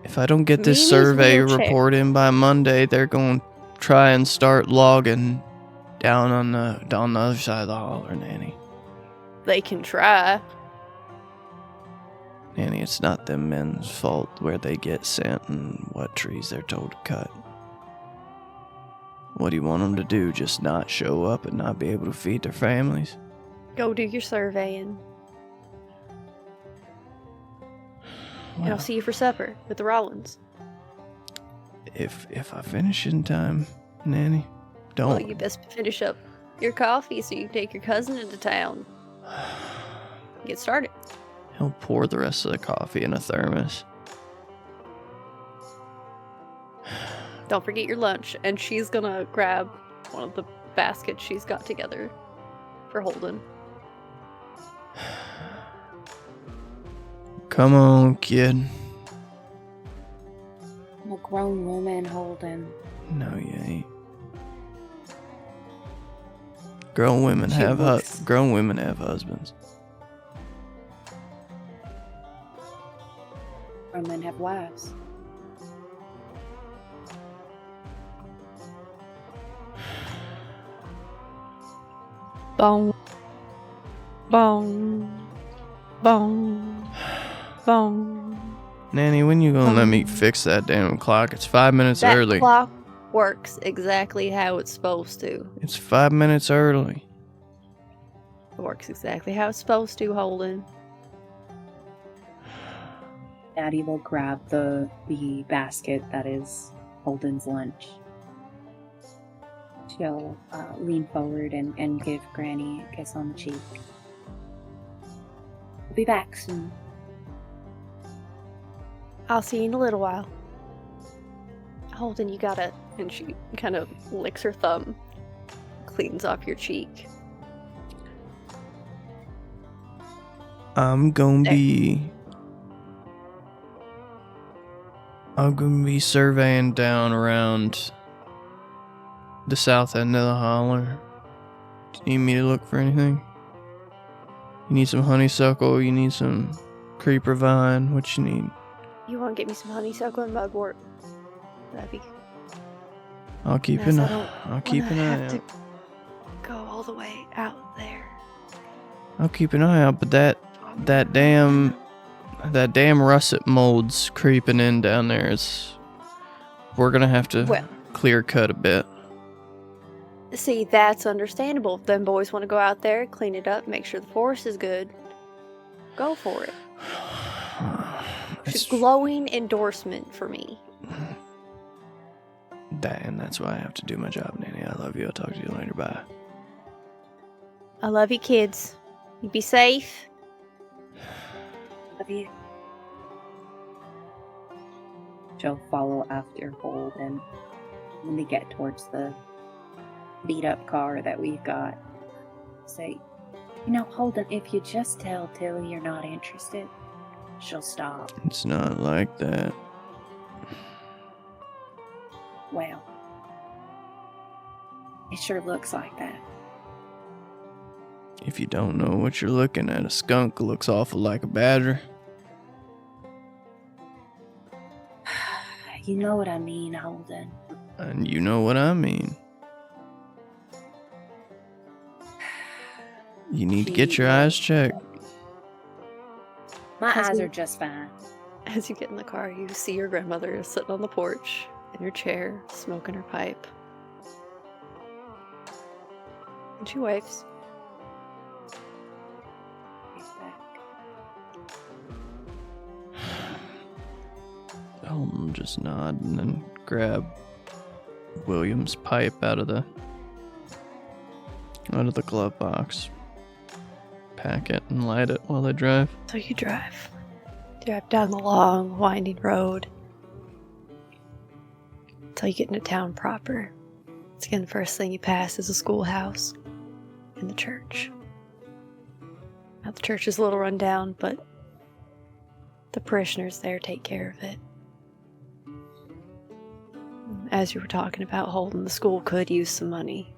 If I don't get this Mimi's survey wheelchair. report in by Monday, they're going to try and start logging down on the other side of the holler, Nanny. they can try. Nanny, it's not them men's fault where they get sent and what trees they're told to cut. What do you want them to do? Just not show up and not be able to feed their families? Go do your surveying. And I'll Well, see you for supper with the Rollins. if I finish in time, Nanny, don't. Well, you best finish up your coffee so you can take your cousin into town. Get started. He'll pour the rest of the coffee in a thermos. Don't forget your lunch. And she's gonna grab one of the baskets she's got together for Holden. Come on, kid. I'm a grown woman, Holden. No, you ain't. Grown women She have looks- grown women have husbands. Grown men have wives. Bong. Bong. Bong. Bong. Nanny, when you gonna let me fix that damn clock? It's 5 minutes That early. clock works exactly how it's supposed to. It's 5 minutes early. It works exactly how it's supposed to, Holden. Daddy will grab the basket that is Holden's lunch. She'll lean forward and give Granny a kiss on the cheek. We'll be back soon. I'll see you in a little while. Holden, you gotta. And she kind of licks her thumb, cleans off your cheek. I'm gonna There. be surveying down around the south end of the holler. Do you need me to look for anything? You need some honeysuckle, you need some creeper vine, what you need? You want to get me some honeysuckle and mugwort? That'd be. I'll keep Yes, an I don't I'll keep an eye have out. to go all the way out there. I'll keep an eye out, but that damn russet mold's creeping in down there. We're gonna have to Well. clear cut a bit. See, that's understandable. If them boys want to go out there, clean it up, make sure the forest is good, go for it. It's a glowing endorsement for me. That's why I have to do my job, Nanny. I love you. I'll talk to you later. Bye. I love you, kids. You be safe. Love you. She'll follow after Holden when they get towards the beat up car that we've got. Say, Holden, if you just tell Tilly you're not interested, she'll stop. It's not like that. Well, it sure looks like that. If you don't know what you're looking at, a skunk looks awful like a badger. You know what I mean, Holden. And you know what I mean. You need to get your eyes checked. My Has eyes he- are just fine. As you get in the car, you see your grandmother sitting on the porch in her chair, smoking her pipe. And she waves. He's back. I'll just nod and then grab William's pipe out of the glove box. Pack it and light it while they drive. So you drive. Drive down the long, winding road until you get into town proper. It's again, the first thing you pass is a schoolhouse and the church. Now, the church is a little run down, but the parishioners there take care of it. As you were talking about, Holden, the school could use some money.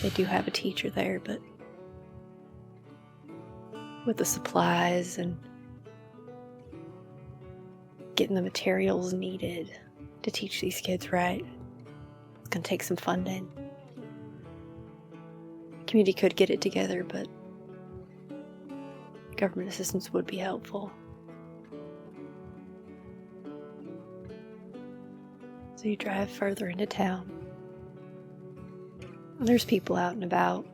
They do have a teacher there, but with the supplies and getting the materials needed to teach these kids right, it's going to take some funding. The community could get it together, but government assistance would be helpful. So you drive further into town. There's people out and about.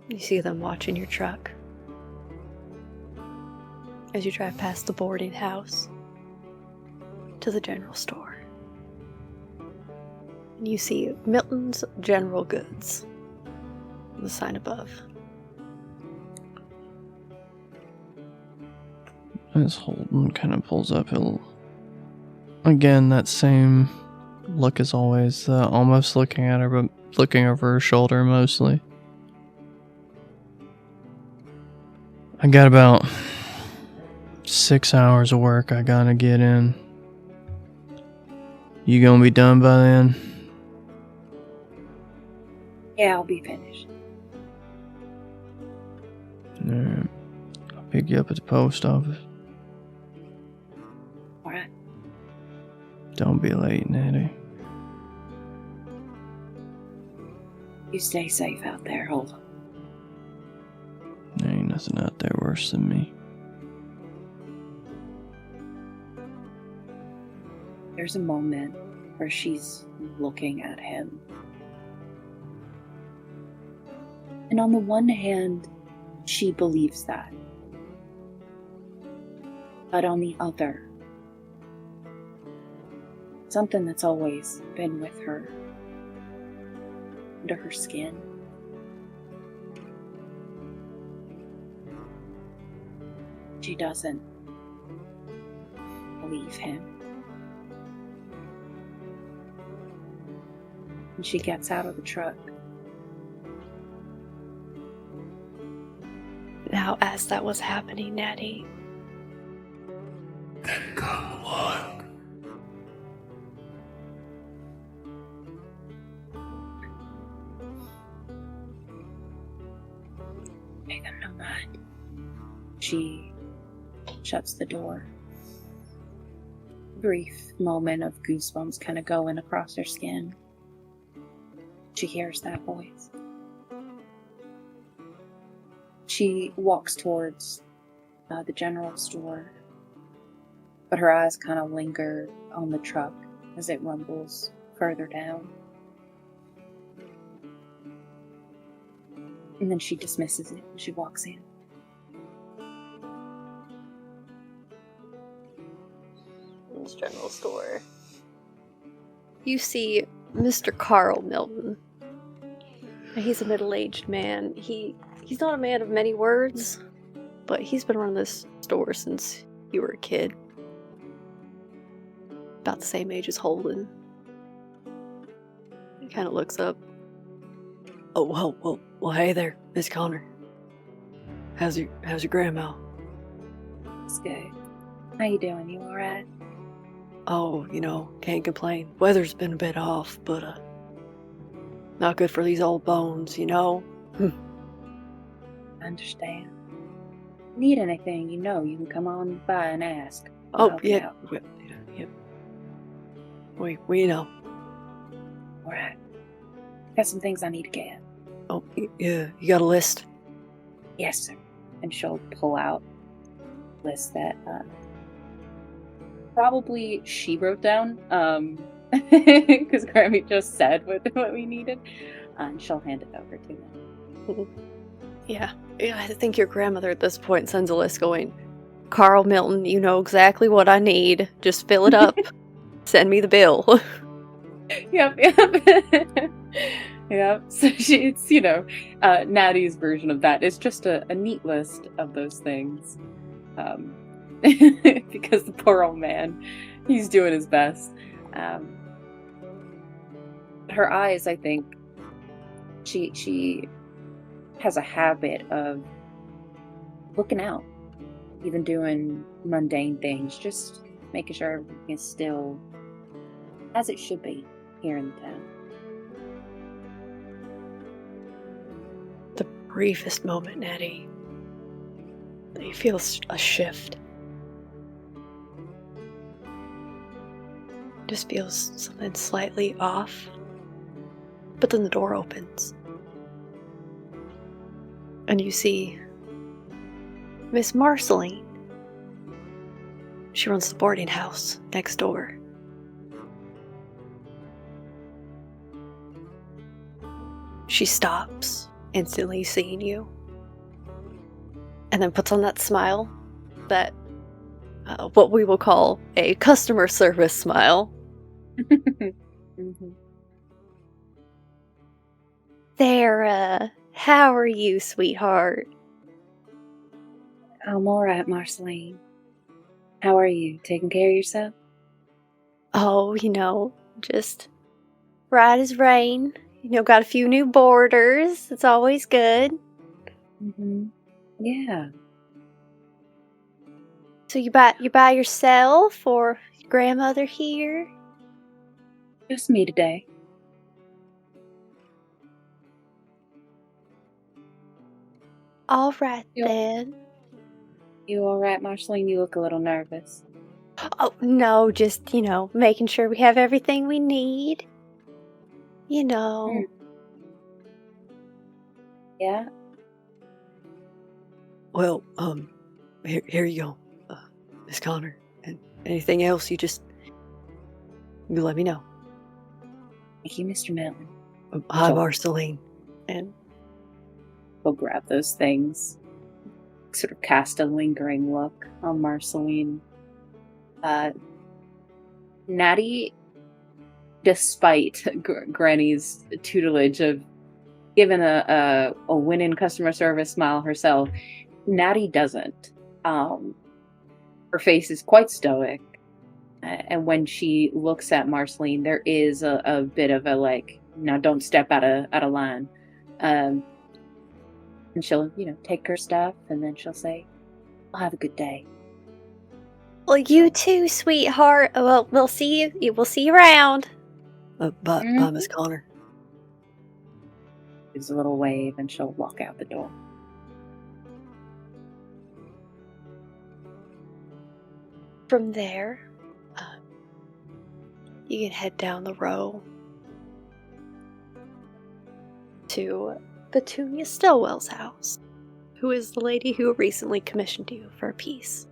You see them watching your truck. As you drive past the boarding house to the general store. And you see Milton's General Goods on the sign above. As Holden kind of pulls up, he'll again that same look as always, almost looking at her, but looking over her shoulder mostly. I got about 6 hours of work I gotta get in. You gonna be done by then? Yeah, I'll be finished. Alright. I'll pick you up at the post office. Alright. Don't be late, Natty. You stay safe out there, Holden. There ain't nothing out there worse than me. There's a moment where she's looking at him. And on the one hand, she believes that. But on the other, something that's always been with her, under her skin, she doesn't believe him. And she gets out of the truck. Now, as that was happening, Natty, Then come look. Make them no mind. She shuts the door. Brief moment of goosebumps kind of going across her skin. She hears that voice. She walks towards the general store, but her eyes kind of linger on the truck as it rumbles further down. And then she dismisses it and she walks in. in this general store, you see Mr. Carl Milton. He's a middle-aged man. He's not a man of many words, but he's been running this store since you were a kid. About the same age as Holden. He kind of looks up. Oh, well, hey there, Miss Connor. How's your grandma? It's good. How you doing? You alright? Oh, can't complain. Weather's been a bit off, but, not good for these old bones, I understand. Need anything, you can come on by and ask. I'll Oh, help you yeah. out. Yeah. We know. Alright. Got some things I need to get. Oh, yeah, you got a list? Yes, sir. And she'll pull out a list that probably she wrote down, because Grammy just said what we needed, and she'll hand it over to them. Yeah, I think your grandmother at this point sends a list going, Carl Milton, you know exactly what I need. Just fill it up. Send me the bill. Yep. Yep. So it's, Natty's version of that. It's just a neat list of those things. Because the poor old man, he's doing his best. Her eyes, I think, she has a habit of looking out, even doing mundane things, just making sure everything is still as it should be here in the town. The briefest moment, Natty, you feel a shift. Just feels something slightly off. But then the door opens. And you see Miss Marceline. She runs the boarding house next door. She stops, instantly seeing you. And then puts on that smile, that what we will call a customer service smile. Mm-hmm. Sarah, how are you, sweetheart? I'm alright, Marceline. How are you? Taking care of yourself? Oh, just right as rain. Got a few new boarders. It's always good. Mm-hmm. Yeah. So you by yourself, or your grandmother here? Just me today. All right, Yep. then. You alright, Marceline? You look a little nervous. Oh, no, just, making sure we have everything we need. Yeah? Well, here you go, Miss Connor. And anything else, you let me know. Thank you, Mr. Milton. Hi, Sure. Marceline. And We'll grab those things. Sort of cast a lingering look on Marceline. Natty, despite Granny's tutelage of giving a win-in customer service smile herself, Natty doesn't. Her face is quite stoic, and when she looks at Marceline, there is a bit of a Now don't step out of line. And she'll, take her stuff, and then she'll say, "I'll have a good day." Well, you too, sweetheart. Well, we'll see you. We'll see you around. Bye, Miss Connor. Gives a little wave, and she'll walk out the door. From there, you can head down the row to Petunia Stillwell's house, who is the lady who recently commissioned you for a piece.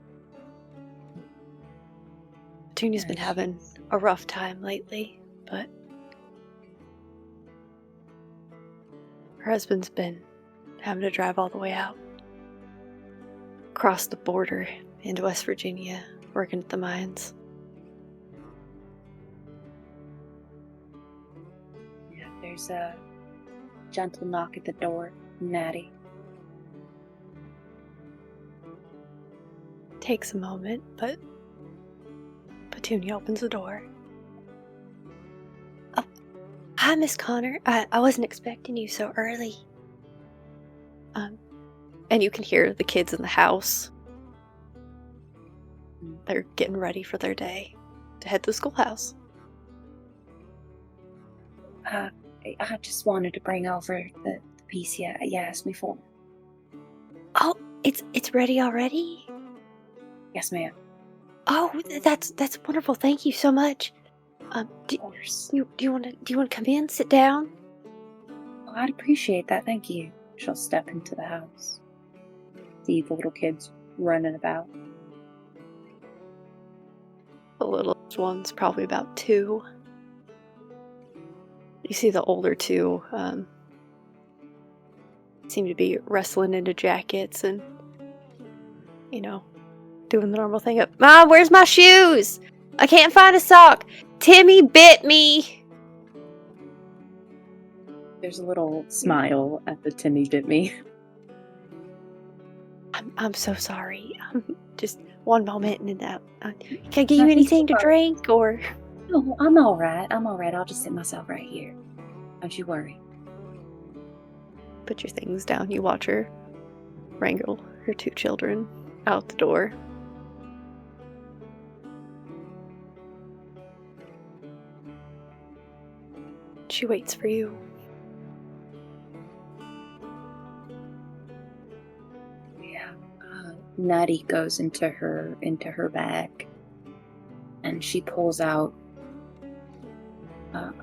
Petunia's been having a rough time lately, but her husband's been having to drive all the way out across the border into West Virginia, working at the mines. Yeah, there's a gentle knock at the door. Natty. Takes a moment, but Petunia opens the door. Oh, hi, Miss Connor. I wasn't expecting you so early. And you can hear the kids in the house. They're getting ready for their day to head to the schoolhouse. I just wanted to bring over the piece you asked me for. Oh, it's ready already? Yes, ma'am. Oh, that's wonderful. Thank you so much. Of course. Do you want to come in? Sit down. Oh, I'd appreciate that. Thank you. She'll step into the house. See the little kids running about. The littlest one's probably about 2. You see the older 2 seem to be wrestling into jackets and, doing the normal thing of, "Mom, where's my shoes? I can't find a sock. Timmy bit me." There's a little smile at the Timmy bit me. I'm so sorry. Just one moment and then can I get you anything to drink or? No, I'm all right. I'll just sit myself right here. Don't you worry. Put your things down. You watch her wrangle her 2 children out the door. She waits for you. Yeah. Natty goes into her bag, and she pulls out a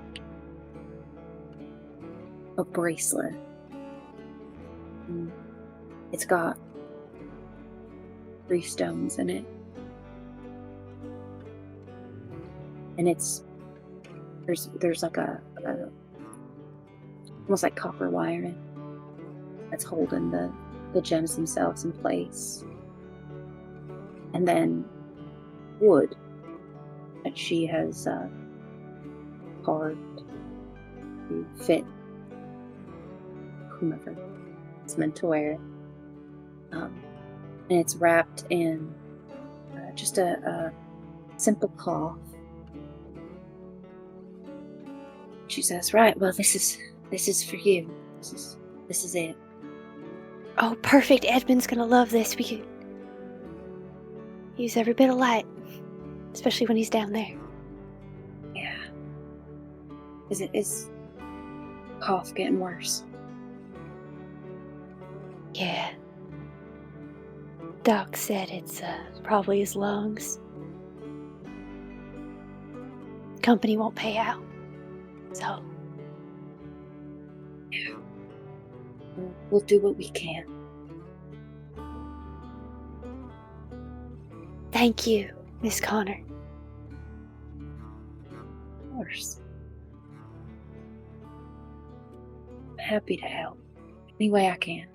bracelet. It's got 3 stones in it, and there's like a almost like copper wiring that's holding the gems themselves in place, and then wood that she has carved to fit whomever is meant to wear it. And it's wrapped in just a simple cloth. She says, "Right, well, this is for you. This is it." Oh, perfect. Edmund's gonna love this. We can use every bit of light, especially when he's down there. Yeah. Is cough getting worse? Yeah. Doc said it's probably his lungs. Company won't pay out. So. Yeah. We'll do what we can. Thank you, Miss Connor. Of course. I'm happy to help. Any way I can.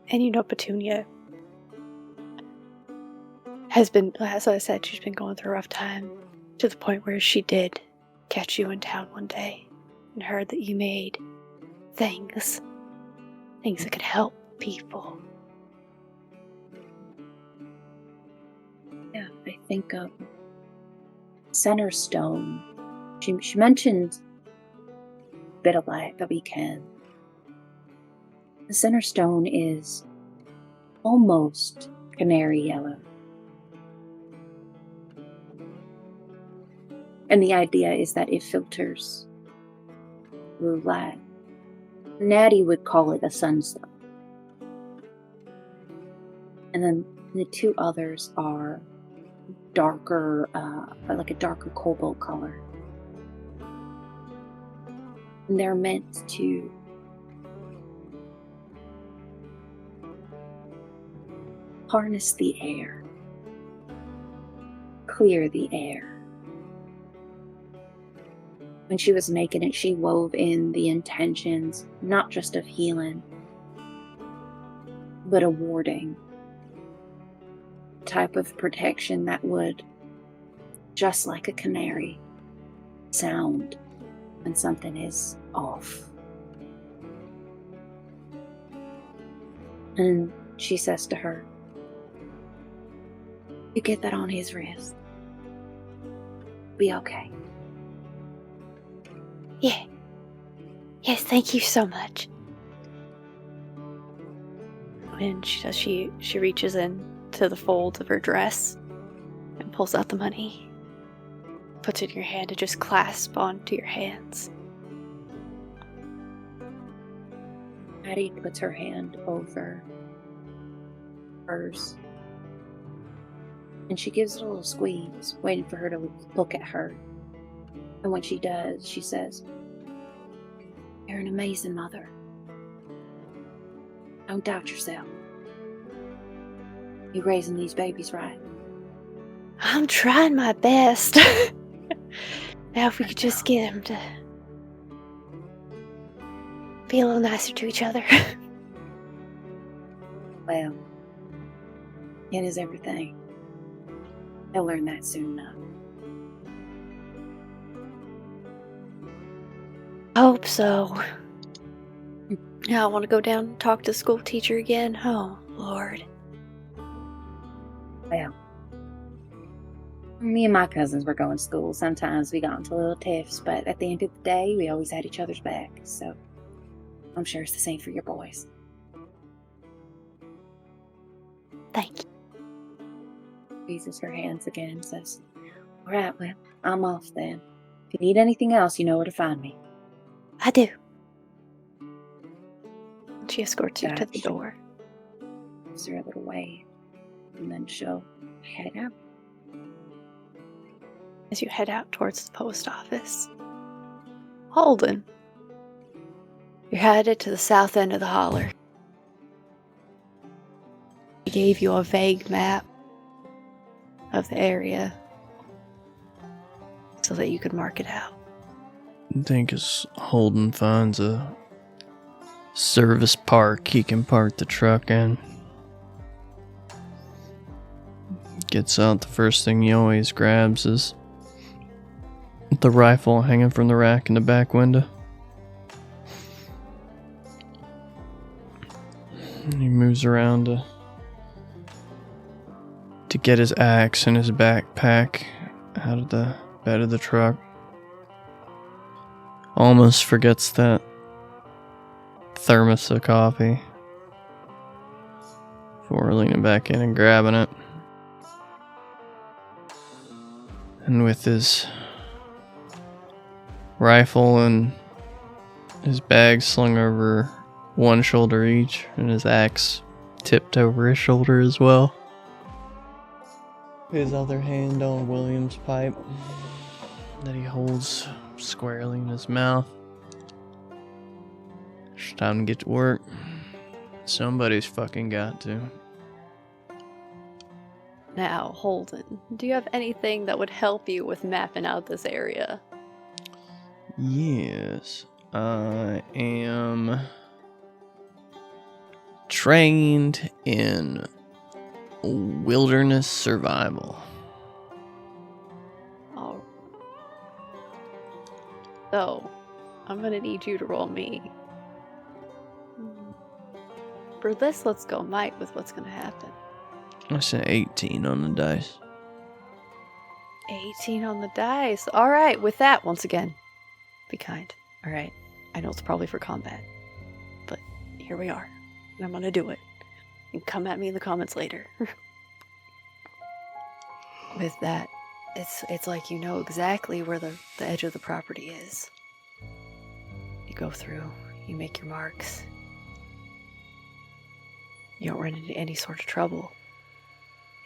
And Petunia has been, as I said, she's been going through a rough time to the point where she did catch you in town one day and heard that you made things that could help people. Yeah, I think center stone. She mentioned a bit of light that we can. The center stone is almost canary yellow. And the idea is that it filters through light. Natty would call it a sunstone. And then the two others are darker, like a darker cobalt color. And they're meant to harness the air, clear the air. When she was making it, she wove in the intentions, not just of healing, but a warding type of protection that would, just like a canary, sound when something is off. And she says to her, "You get that on his wrist. Be okay." Yeah. Yes, thank you so much. And she does, she reaches in to the folds of her dress and pulls out the money. Puts it in your hand to just clasp onto your hands. Maddie puts her hand over hers. And she gives it a little squeeze, waiting for her to look at her. And when she does, she says, "You're an amazing mother. Don't doubt yourself. You're raising these babies right." I'm trying my best. Now if we could just get them to be a little nicer to each other. Well, it is everything. They'll learn that soon enough. Hope so. Now I want to go down and talk to the school teacher again. Oh, Lord. Well, me and my cousins were going to school. Sometimes we got into little tiffs, but at the end of the day, we always had each other's back. So I'm sure it's the same for your boys. Thank you. Squeezes her hands again and says, "All right, well, I'm off then. If you need anything else, you know where to find me." I do. She escorts you to the Gotcha. door. Gives her a little wave, and then she'll head out. As you head out towards the post office. Holden. You're headed to the south end of the holler. He gave you a vague map of the area so that you could mark it out. I think as Holden finds a service park he can park the truck in. Gets out, the first thing he always grabs is the rifle hanging from the rack in the back window. And he moves around to get his axe and his backpack out of the bed of the truck. Almost forgets that thermos of coffee before leaning back in and grabbing it. And with his rifle and his bag slung over one shoulder each, and his axe tipped over his shoulder as well, his other hand on William's pipe that he holds squarely in his mouth. It's time to get to work. Somebody's fucking got to. Now, Holden, do you have anything that would help you with mapping out this area? Yes, I am trained in wilderness survival. Oh. So, I'm gonna need you to roll me. For this, let's go might with what's gonna happen. I said 18 on the dice. 18 on the dice. All right, with that, once again, be kind. All right, I know it's probably for combat, but here we are, and I'm gonna do it. And come at me in the comments later. With that, it's like you know exactly where the edge of the property is. You go through, you make your marks. You don't run into any sort of trouble.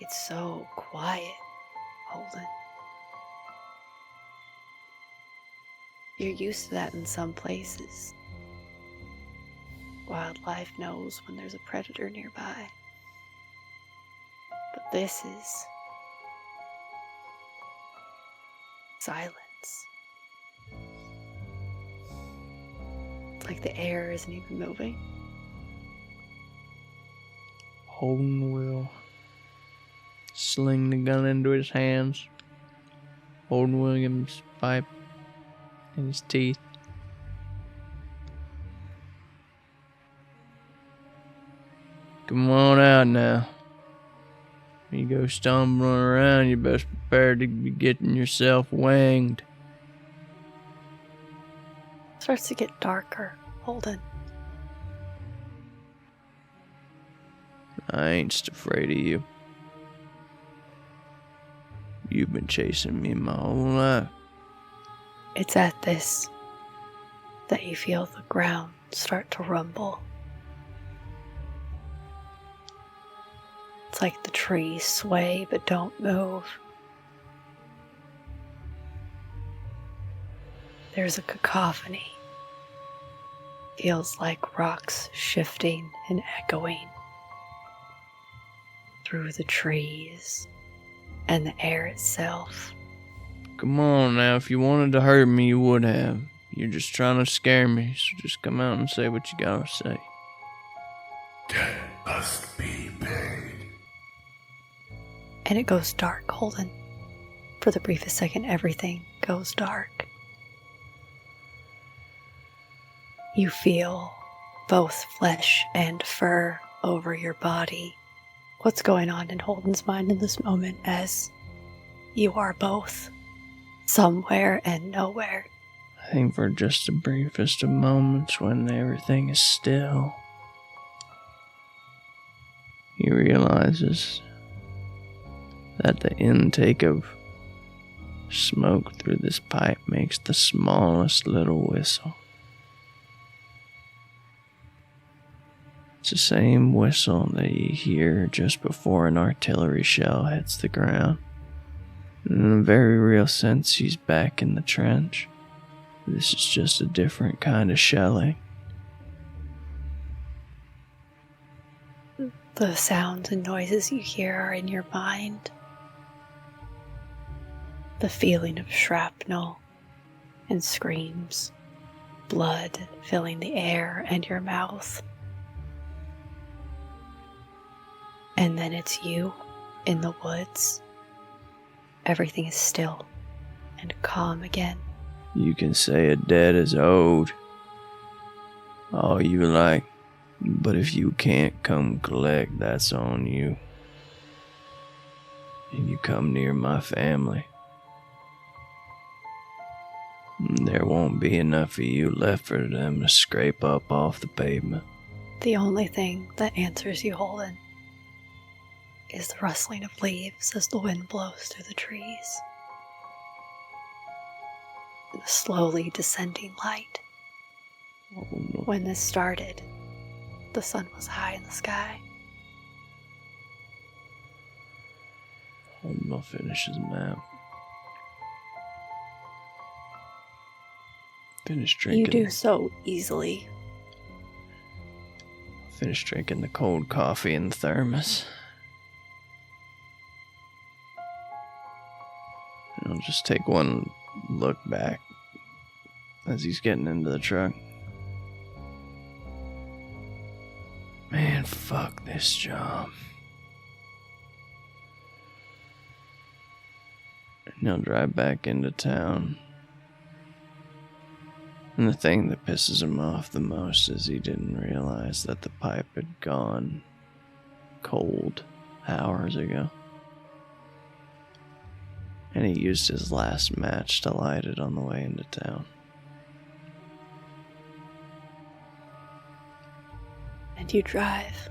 It's so quiet, Holden. You're used to that in some places. Wildlife knows when there's a predator nearby. But this is silence. It's like the air isn't even moving. Holden will sling the gun into his hands. Holden Williams' pipe in his teeth. Come on out now. When you go stumbling around, you best prepare to be getting yourself winged. It starts to get darker, Holden. I ain't just afraid of you. You've been chasing me my whole life. It's at this that you feel the ground start to rumble. It's like the trees sway but don't move. There's a cacophony. Feels like rocks shifting and echoing through the trees and the air itself. Come on now, if you wanted to hurt me, you would have. You're just trying to scare me, so just come out and say what you gotta say. Debt must be paid. And it goes dark, Holden. For the briefest second, everything goes dark. You feel both flesh and fur over your body. What's going on in Holden's mind in this moment as you are both somewhere and nowhere? I think for just the briefest of moments when everything is still, he realizes that the intake of smoke through this pipe makes the smallest little whistle. It's the same whistle that you hear just before an artillery shell hits the ground. In a very real sense, he's back in the trench. This is just a different kind of shelling. The sounds and noises you hear are in your mind. The feeling of shrapnel and screams, blood filling the air and your mouth. And then it's you in the woods. Everything is still and calm again. You can say a debt is owed all you like, but if you can't come collect, that's on you. And you come near my family, there won't be enough of you left for them to scrape up off the pavement. The only thing that answers you, Holden, is the rustling of leaves as the wind blows through the trees. And the slowly descending light. Oh, no. When this started, the sun was high in the sky. I'll finish his map. Finish drinking. You do so easily. Finish drinking the cold coffee in the thermos. And I'll just take one look back as he's getting into the truck. Man, fuck this job. And he'll drive back into town. And the thing that pisses him off the most is he didn't realize that the pipe had gone cold hours ago. And he used his last match to light it on the way into town. And you drive.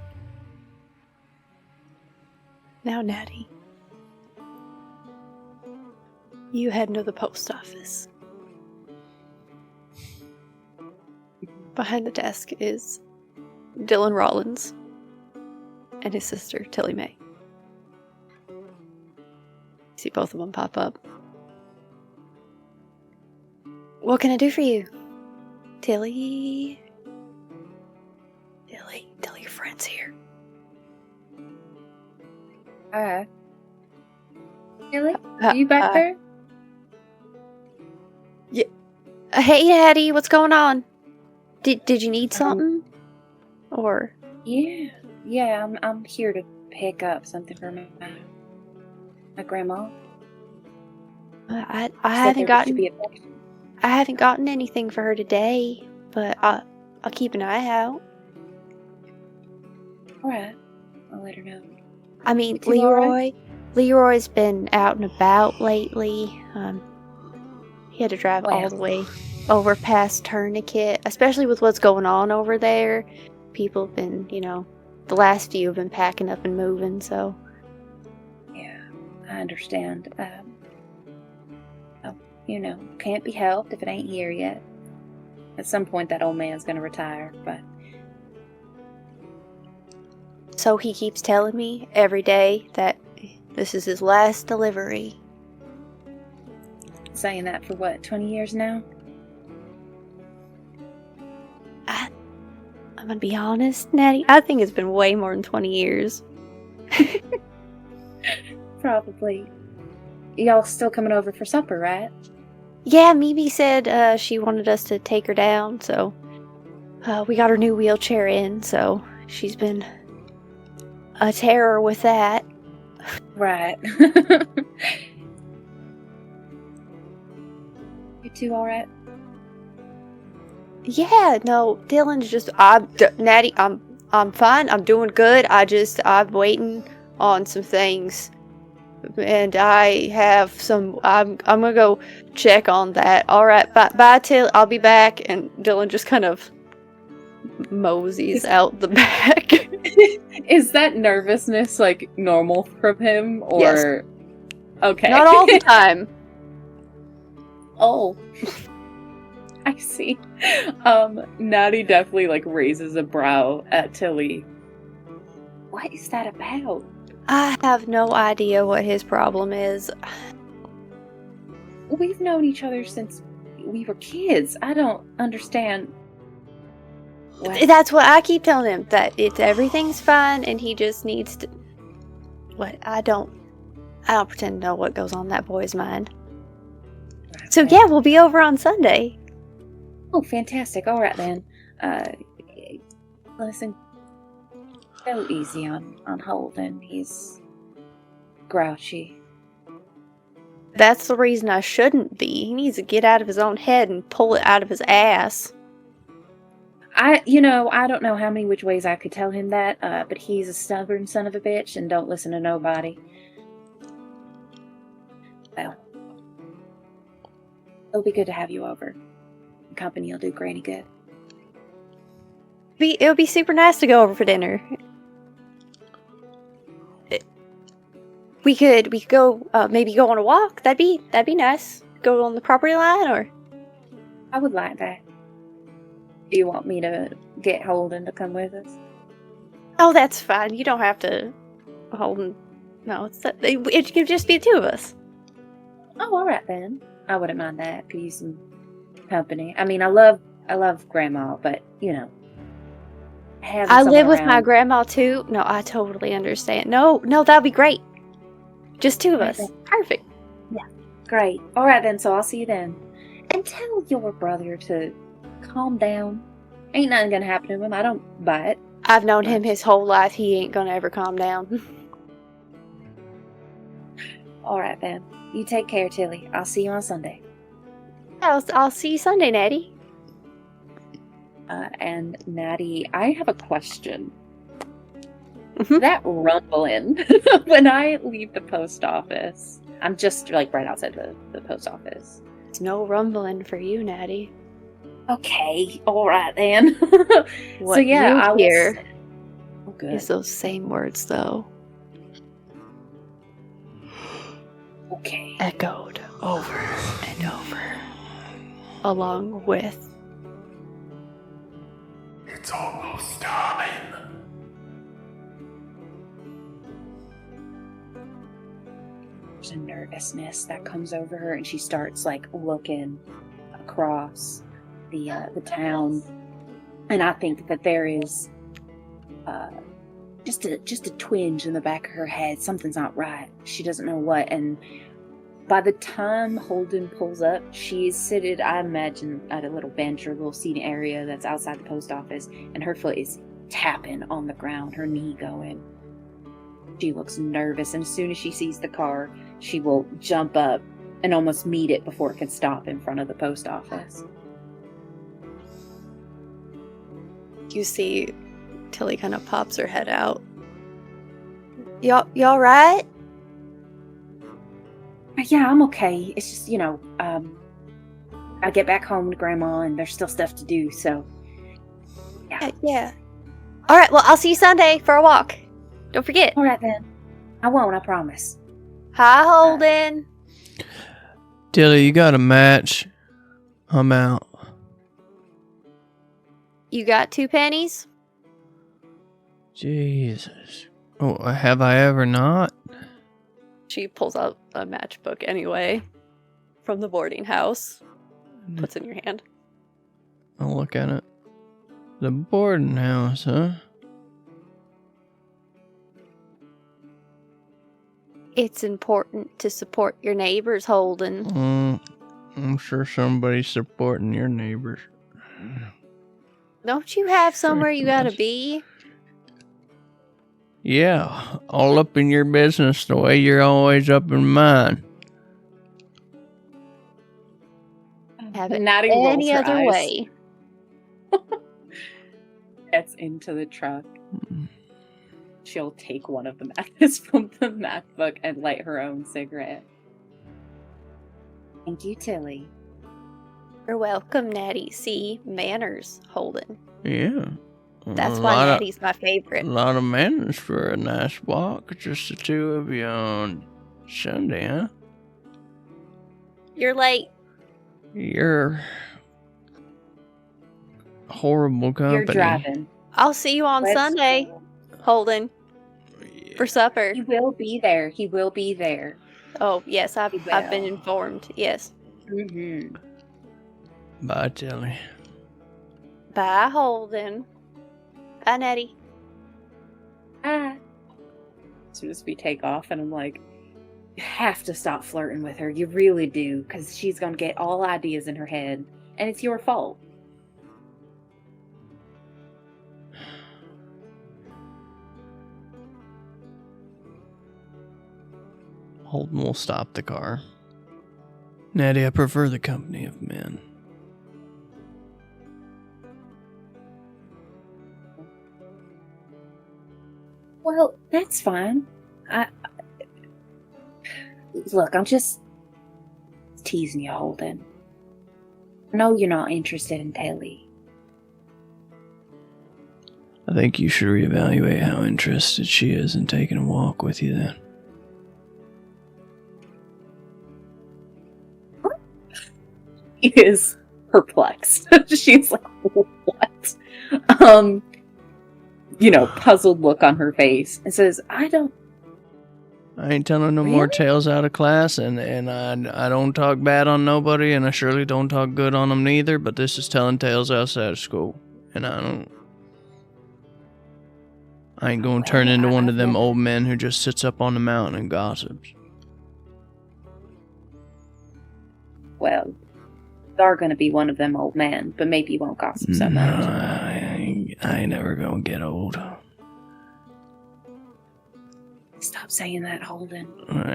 Now, Natty, you head into the post office. Behind the desk is Dylan Rollins and his sister, Tilly Mae. See both of them pop up. What can I do for you? Tilly, tell your friends here. Tilly, are you back there? Yeah. Hey, Hattie, what's going on? Did you need something? Or Yeah, I'm here to pick up something for my grandma. I Said haven't there gotten should be I haven't gotten anything for her today, but I'll keep an eye out. Alright, I'll let her know. I mean, You two alright? Leroy's been out and about lately. He had to drive all Well. the way over past Tourniquet, especially with what's going on over there. People have been, the last few have been packing up and moving, so. Yeah, I understand. Can't be helped if it ain't here yet. At some point, that old man's gonna retire, but So he keeps telling me every day that this is his last delivery. saying that for what, 20 years now? I'm gonna be honest, Natty, I think it's been way more than 20 years. Probably. Y'all still coming over for supper, right? Yeah, Mimi said she wanted us to take her down, so we got her new wheelchair in, so she's been a terror with that. Right. You two alright? Yeah, no, Dylan's just Natty, I'm fine. I'm doing good. I'm waiting on some things. And I have some I'm gonna go check on that. Alright, bye Till, I'll be back. And Dylan just kind of moseys out the back. Is that nervousness like normal from him, or Yes. Okay. Not all the time. Oh. I see. Natty definitely like raises a brow at Tilly. What is that about? I have no idea what his problem is. We've known each other since we were kids. I don't understand. That's what I keep telling him, that everything's fine and he just needs to. What? I don't pretend to know what goes on in that boy's mind. So yeah, we'll be over on Sunday. Oh, fantastic. All right then. Listen, go easy on Holden. He's grouchy. That's the reason I shouldn't be. He needs to get out of his own head and pull it out of his ass. I don't know how many which ways I could tell him that, but he's a stubborn son of a bitch and don't listen to nobody. Well, it'll be good to have you over. Company will do Granny good. It'll be super nice to go over for dinner. We could go maybe go on a walk. That'd be nice. Go on the property line, or I would like that. Do you want me to get Holden to come with us? oh, that's fine. You don't have to hold. No, it could just be the two of us. Oh, all right then. I wouldn't mind that. Could use some company. I mean, I love Grandma, but I live with my grandma too. No, I totally understand. No, that'd be great. Just two of us. Perfect. Yeah, great. All right then. So I'll see you then. And tell your brother to calm down. Ain't nothing gonna happen to him. I don't buy it. I've known him his whole life. He ain't gonna ever calm down. All right then. You take care, Tilly. I'll see you on Sunday. I'll see you Sunday, Natty. And Natty, I have a question. Mhm. That rumbling when I leave the post office, I'm just like right outside the post office. It's no rumbling for you, Natty. Okay, all right then. What so yeah, you I was. hear Oh, good. is those same words, though, Okay. echoed over and over, along with It's almost time. There's a nervousness that comes over her, and she starts like looking across the town, and I think that there is just a twinge in the back of her head. Something's not right. She doesn't know what. And by the time Holden pulls up, she's seated, I imagine, at a little bench or a little seating area that's outside the post office, and her foot is tapping on the ground, her knee going. She looks nervous, and as soon as she sees the car, she will jump up and almost meet it before it can stop in front of the post office. you see Tilly kind of pops her head out. Y'all right? Yeah, I'm okay. It's just, I get back home to Grandma, and there's still stuff to do, so... Yeah. All right, well, I'll see you Sunday for a walk. Don't forget. All right, then. I won't, I promise. Hi, Holden. Tilly, you got a match? I'm out. You got 2 pennies? Jesus. Oh, have I ever not? She pulls out a matchbook anyway from the boarding house. Puts it in your hand. I'll look at it. The boarding house, huh? It's important to support your neighbors, Holden. I'm sure somebody's supporting your neighbors. Don't you have somewhere you gotta be? Yeah, all up in your business the way you're always up in mine. Have it Natty any rolls her other eyes. way. Gets into the truck. She'll take one of the matches from the MacBook and light her own cigarette. Thank you, Tilly. You're welcome, Natty. See, manners, Holden. Yeah. That's why Natty's my favorite. A lot of manners for a nice walk. Just the two of you on Sunday, huh? You're late. You're horrible company. You're driving. I'll see you on Let's Sunday, go. Holden, for supper. He will be there. He will be there. Oh, yes, I've He been will. informed. Yes. Mm-hmm. Bye, Tilly. Bye, Holden. Bye, Natty. As soon as we take off, and I'm like, you have to stop flirting with her. You really do, because she's going to get all ideas in her head, and it's your fault. Holden will stop the car. Natty, I prefer the company of men. Well, that's fine. Look, I'm just teasing you, Holden. I know you're not interested in Tilly. I think you should reevaluate how interested she is in taking a walk with you then. She is perplexed. She's like, what? Puzzled look on her face, and says, I ain't telling no more Really? tales out of class, and I don't talk bad on nobody, and I surely don't talk good on them neither, but this is telling tales outside of school, and I ain't gonna turn into one of them old men who just sits up on the mountain and gossips. Well, you are going to be one of them old men, but maybe you won't gossip so No, much. I ain't never gonna get old. Stop saying that, Holden.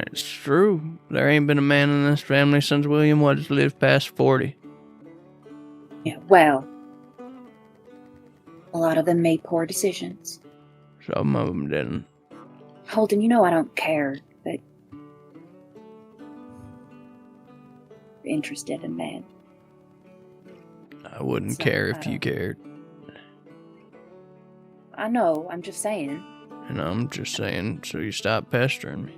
It's true. There ain't been a man in this family since William Woods lived past 40. Yeah, well, a lot of them made poor decisions. Some of them didn't. Holden, you know I don't care, but interested in men. I wouldn't So, care if you cared. I know, I'm just saying. And I'm just saying, so you stop pestering me.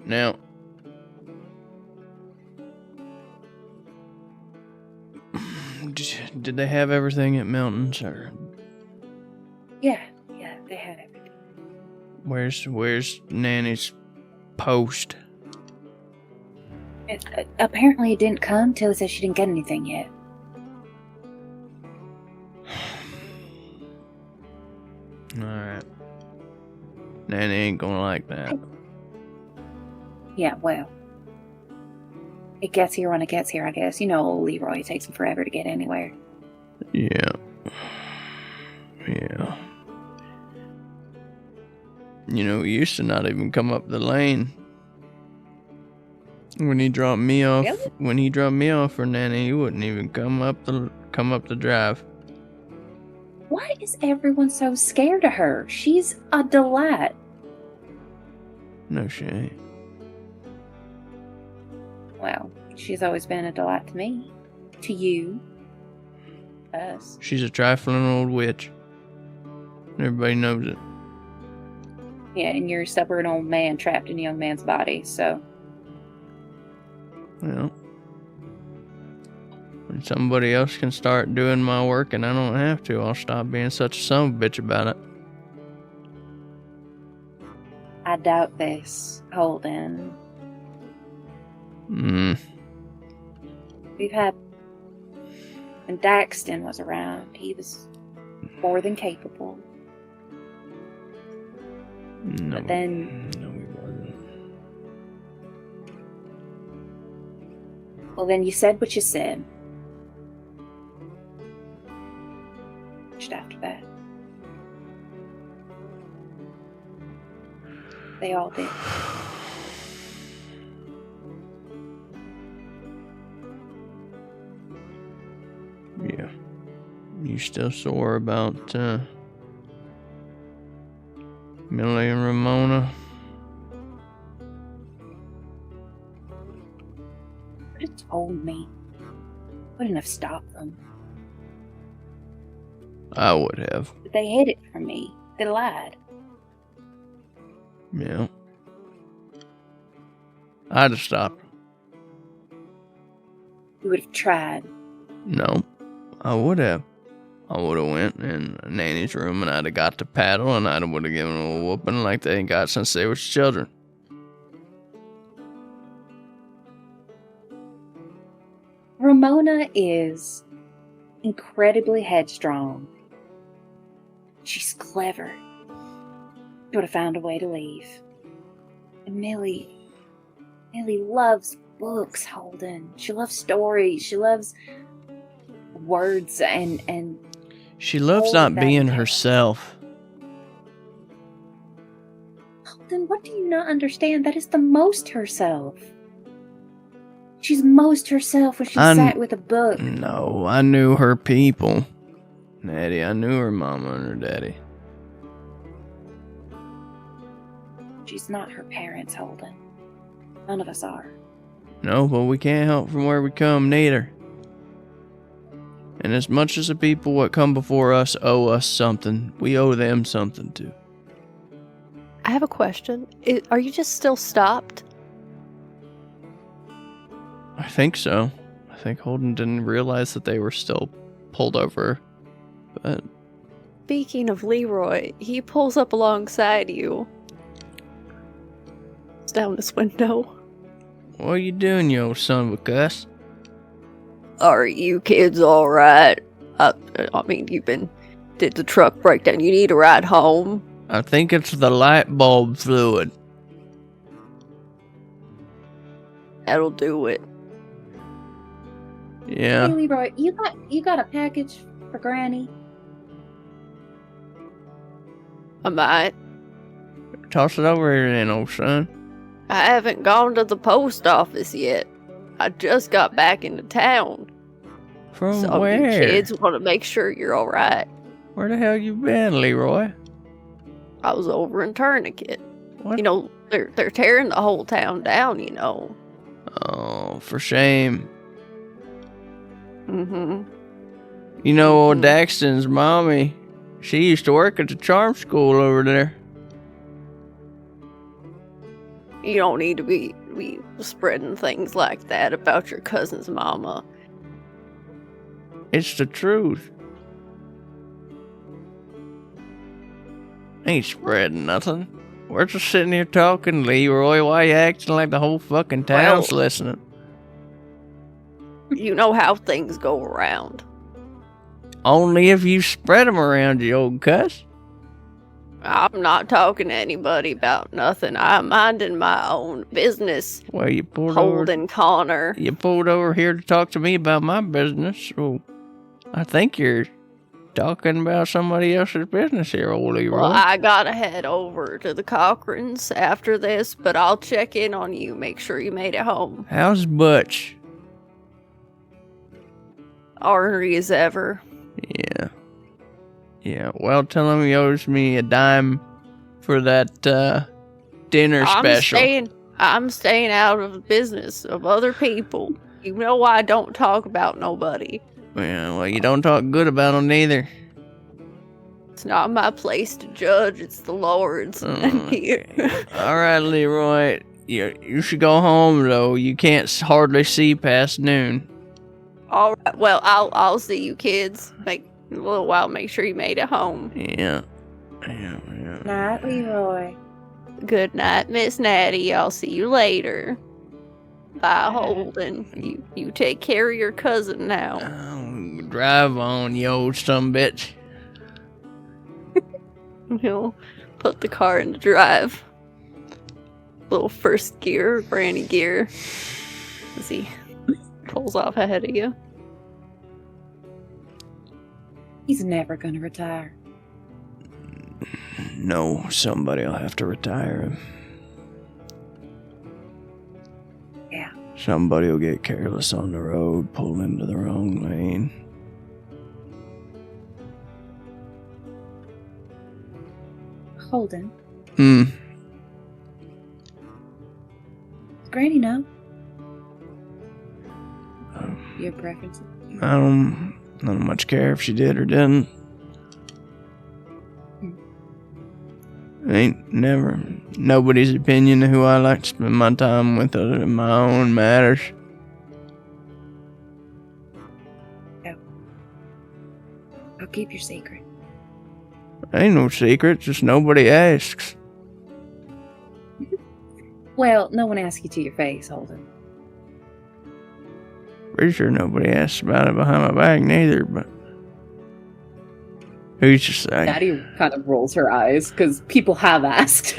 Now, did they have everything at Mountains, or Yeah, they had everything. where's Nanny's post? Apparently it didn't come till it said she didn't get anything yet. Alright. Nanny ain't gonna like that. Yeah, well. It gets here when it gets here, I guess. You know, old Leroy, it takes him forever to get anywhere. Yeah. You know, he used to not even come up the lane. When he dropped me off, Really? when he dropped me off for Nanny, he wouldn't even come up the drive. Why is everyone so scared of her? She's a delight. No, she ain't. Well, she's always been a delight to me. To you. Us. She's a trifling old witch. Everybody knows it. Yeah, and you're a stubborn old man trapped in a young man's body, so... Well, when somebody else can start doing my work and I don't have to, I'll stop being such a son of a bitch about it. I doubt this, Holden. We've had... When Daxton was around, he was more than capable. No. But then... No, we wasn't. Well, then you said what you said. Just after that. They all did. Yeah. You still sore about Millie and Ramona? Could have told me. Wouldn't have stopped them. I would have. But they hid it from me. They lied. Yeah. I'd have stopped. You would have tried. No, I would have. I would have went in Nanny's room and I'd have got the paddle and I would have given them a whooping like they ain't got since they was children. Ramona is incredibly headstrong. She's clever. She would have found a way to leave. And Millie loves books, Holden. She loves stories. She loves words and She loves all not that being jazz. herself. Holden, what do you not understand? That is the most herself. She's most herself when she sat with a book. No, I knew her people. Natty, I knew her mama and her daddy. She's not her parents, Holden. None of us are. No, but we can't help from where we come, neither. And as much as the people what come before us owe us something, we owe them something too. I have a question. Are you just still stopped? I think so. I think Holden didn't realize that they were still pulled over. But Speaking of Leroy, he pulls up alongside you. It's down this window. what are you doing, you old son of a cuss? Are you kids alright? I mean, did the truck break down? You need a ride home? I think it's the light bulb fluid. That'll do it. Yeah. Hey, Leroy, you got a package for Granny? I might. Toss it over here then, old son. I haven't gone to the post office yet. I just got back into town. From So where? you kids want to make sure you're alright. Where the hell you been, Leroy? I was over in Tourniquet. What? You know, they're tearing the whole town down, you know. Oh, for shame. Mm-hmm. You know, old Daxton's mommy, she used to work at the charm school over there. You don't need to be spreading things like that about your cousin's mama. It's the truth. Ain't spreading nothing. We're just sitting here talking, Leroy. Why you acting like the whole fucking town's listening? You know how things go around. Only if you spread them around, you old cuss. I'm not talking to anybody about nothing. I'm minding my own business. Well, you pulled Holding Connor. You pulled over here to talk to me about my business, so I think you're talking about somebody else's business here, old Leroy. Well, I gotta head over to the Cochrans after this, but I'll check in on you, make sure you made it home. How's Butch? Ornery as ever. Yeah, well, tell him he owes me a dime for that dinner special. I'm staying out of the business of other people. You know I don't talk about nobody. Yeah, well, you don't talk good about them neither. It's not my place to judge, it's the Lord's. Here. All right, Leroy. You should go home, though. You can't hardly see past noon. All right, well, I'll see you kids. In a little while, make sure you made it home. Yeah. Night, Leroy. Good night, Miss Natty. I'll see you later. Bye, Holden. You take care of your cousin now. Oh, drive on, you old sumbitch. He'll put the car into drive. Little first gear, granny gear. As he pulls off ahead of you. He's never gonna retire. No, somebody'll have to retire him. Yeah. Somebody'll get careless on the road, pull into the wrong lane. Holden. Hmm. Does Granny know? Your preferences? I don't much care if she did or didn't. Ain't never nobody's opinion of who I like to spend my time with other than my own matters. No. I'll keep your secret. Ain't no secret, just nobody asks. Well, no one asks you to your face, Holden. Pretty sure nobody asks about it behind my back neither, but who's to say? Natty kind of rolls her eyes because people have asked.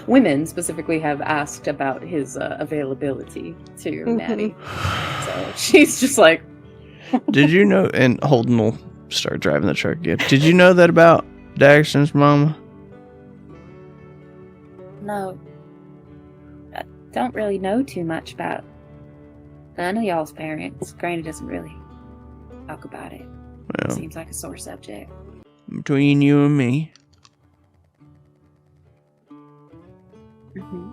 Women specifically have asked about his availability to Natty. So she's just like... Did you know, and Holden will start driving the truck again. Did you know that about Daxton's mama? No. I don't really know too much about none of y'all's parents. Granny doesn't really talk about it. Well, Seems like a sore subject. between you and me, Mm-hmm.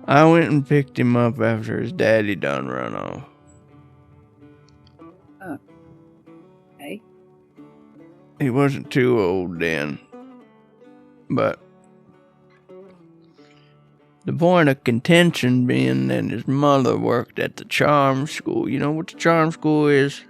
I went and picked him up after his daddy done run off. Oh. Okay. He wasn't too old then, but the point of contention being that his mother worked at the charm school. You know what the charm school is?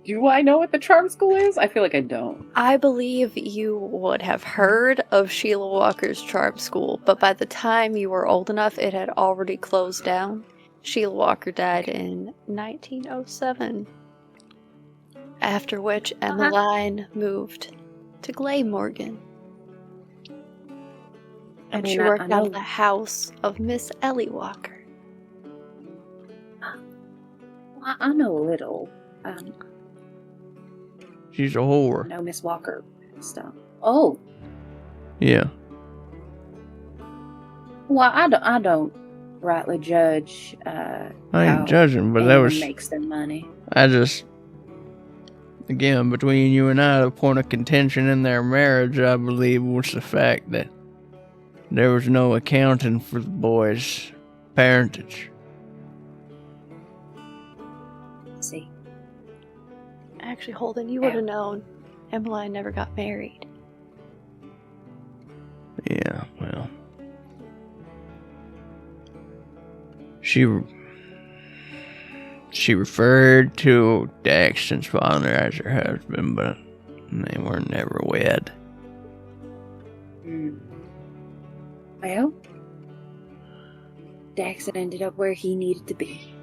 Do I know what the charm school is? I feel like I don't. I believe you would have heard of Sheila Walker's charm school, but by the time you were old enough, it had already closed down. Sheila Walker died in 1907, after which Emmeline moved to Glamorgan. And she worked out of the house of Miss Ellie Walker. I know a little. She's a whore. No, Miss Walker stuff. Oh, Yeah. well, I don't rightly judge. I ain't how judging, but that anyone was... makes their money. I just... again, between you and I, the point of contention in their marriage, I believe, was the fact that there was no accounting for the boy's parentage. See, Actually, Holden, you would have known. Emmeline never got married. Yeah, well. She referred to Daxton's father as her husband, but they were never wed. Well, Daxton ended up where he needed to be.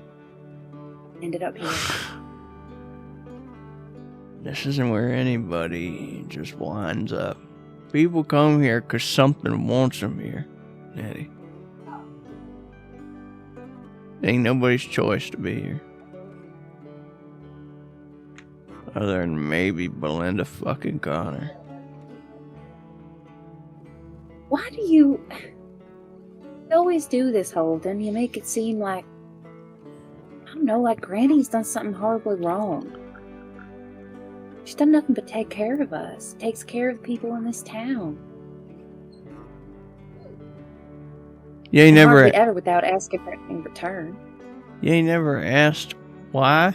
Ended up here. This isn't where anybody just winds up. People come here because something wants them here, Nettie. Ain't nobody's choice to be here. Other than maybe Belinda fucking Connor. Why do you always do this, Holden? You make it seem like, I don't know, like Granny's done something horribly wrong. She's done nothing but take care of us. Takes care of the people in this town. You ain't never Hardly ever without asking for anything in return. You ain't never asked why?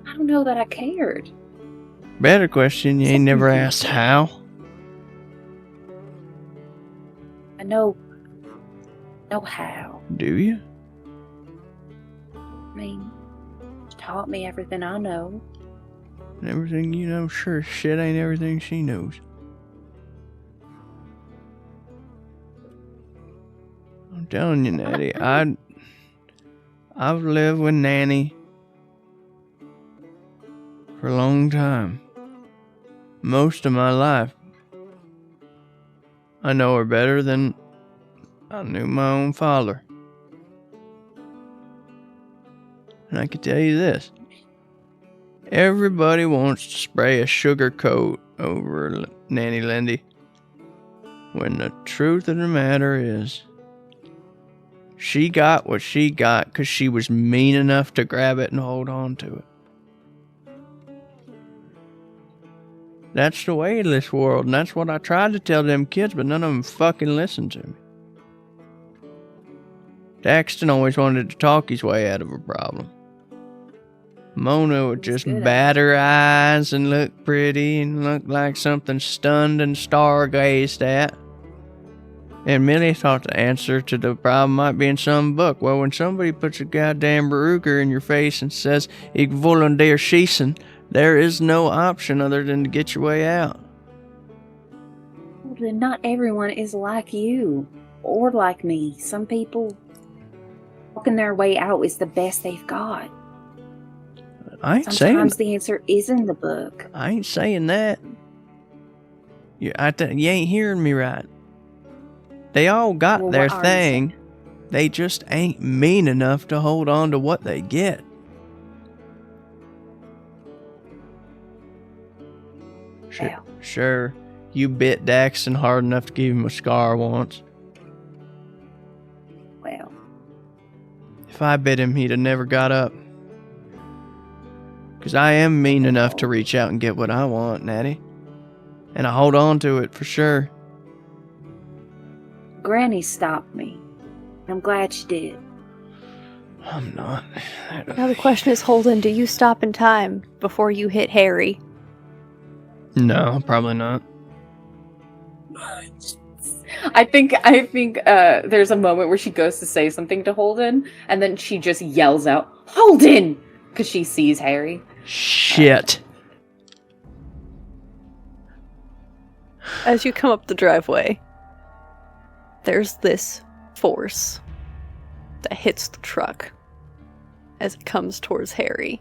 I don't know that I cared. Better question, you ain't never asked how? I know how. Do you? I mean, she taught me everything I know. And everything you know, sure as shit ain't everything she knows. I'm telling you, Nettie, I've lived with Nanny for a long time. Most of my life. I know her better than I knew my own father. And I can tell you this. Everybody wants to spray a sugar coat over Nanny Lindy. When the truth of the matter is, she got what she got because she was mean enough to grab it and hold on to it. That's the way of this world, and that's what I tried to tell them kids, but none of them fucking listened to me. Daxton always wanted to talk his way out of a problem. Mona would just bat her eyes and look pretty and look like something stunned and stargazed at. And Millie thought the answer to the problem might be in some book. Well, when somebody puts a goddamn Barucher in your face and says, "Ik volunteer schießen," there is no option other than to get your way out. Well, then not everyone is like you. Or like me. Some people, walking their way out is the best they've got. Sometimes the answer is in the book. I ain't saying that. You ain't hearing me right. They all got their thing. They just ain't mean enough to hold on to what they get. Sure, you bit Daxton hard enough to give him a scar once. Well, if I bit him, he'd have never got up. Because I am mean enough to reach out and get what I want, Natty. And I hold on to it for sure. Granny stopped me. I'm glad she did. I'm not. Now the question is, Holden, do you stop in time before you hit Harry? No, probably not. I think there's a moment where she goes to say something to Holden, and then she just yells out, "Holden!" because she sees Harry. Shit. As you come up the driveway, there's this force that hits the truck as it comes towards Harry.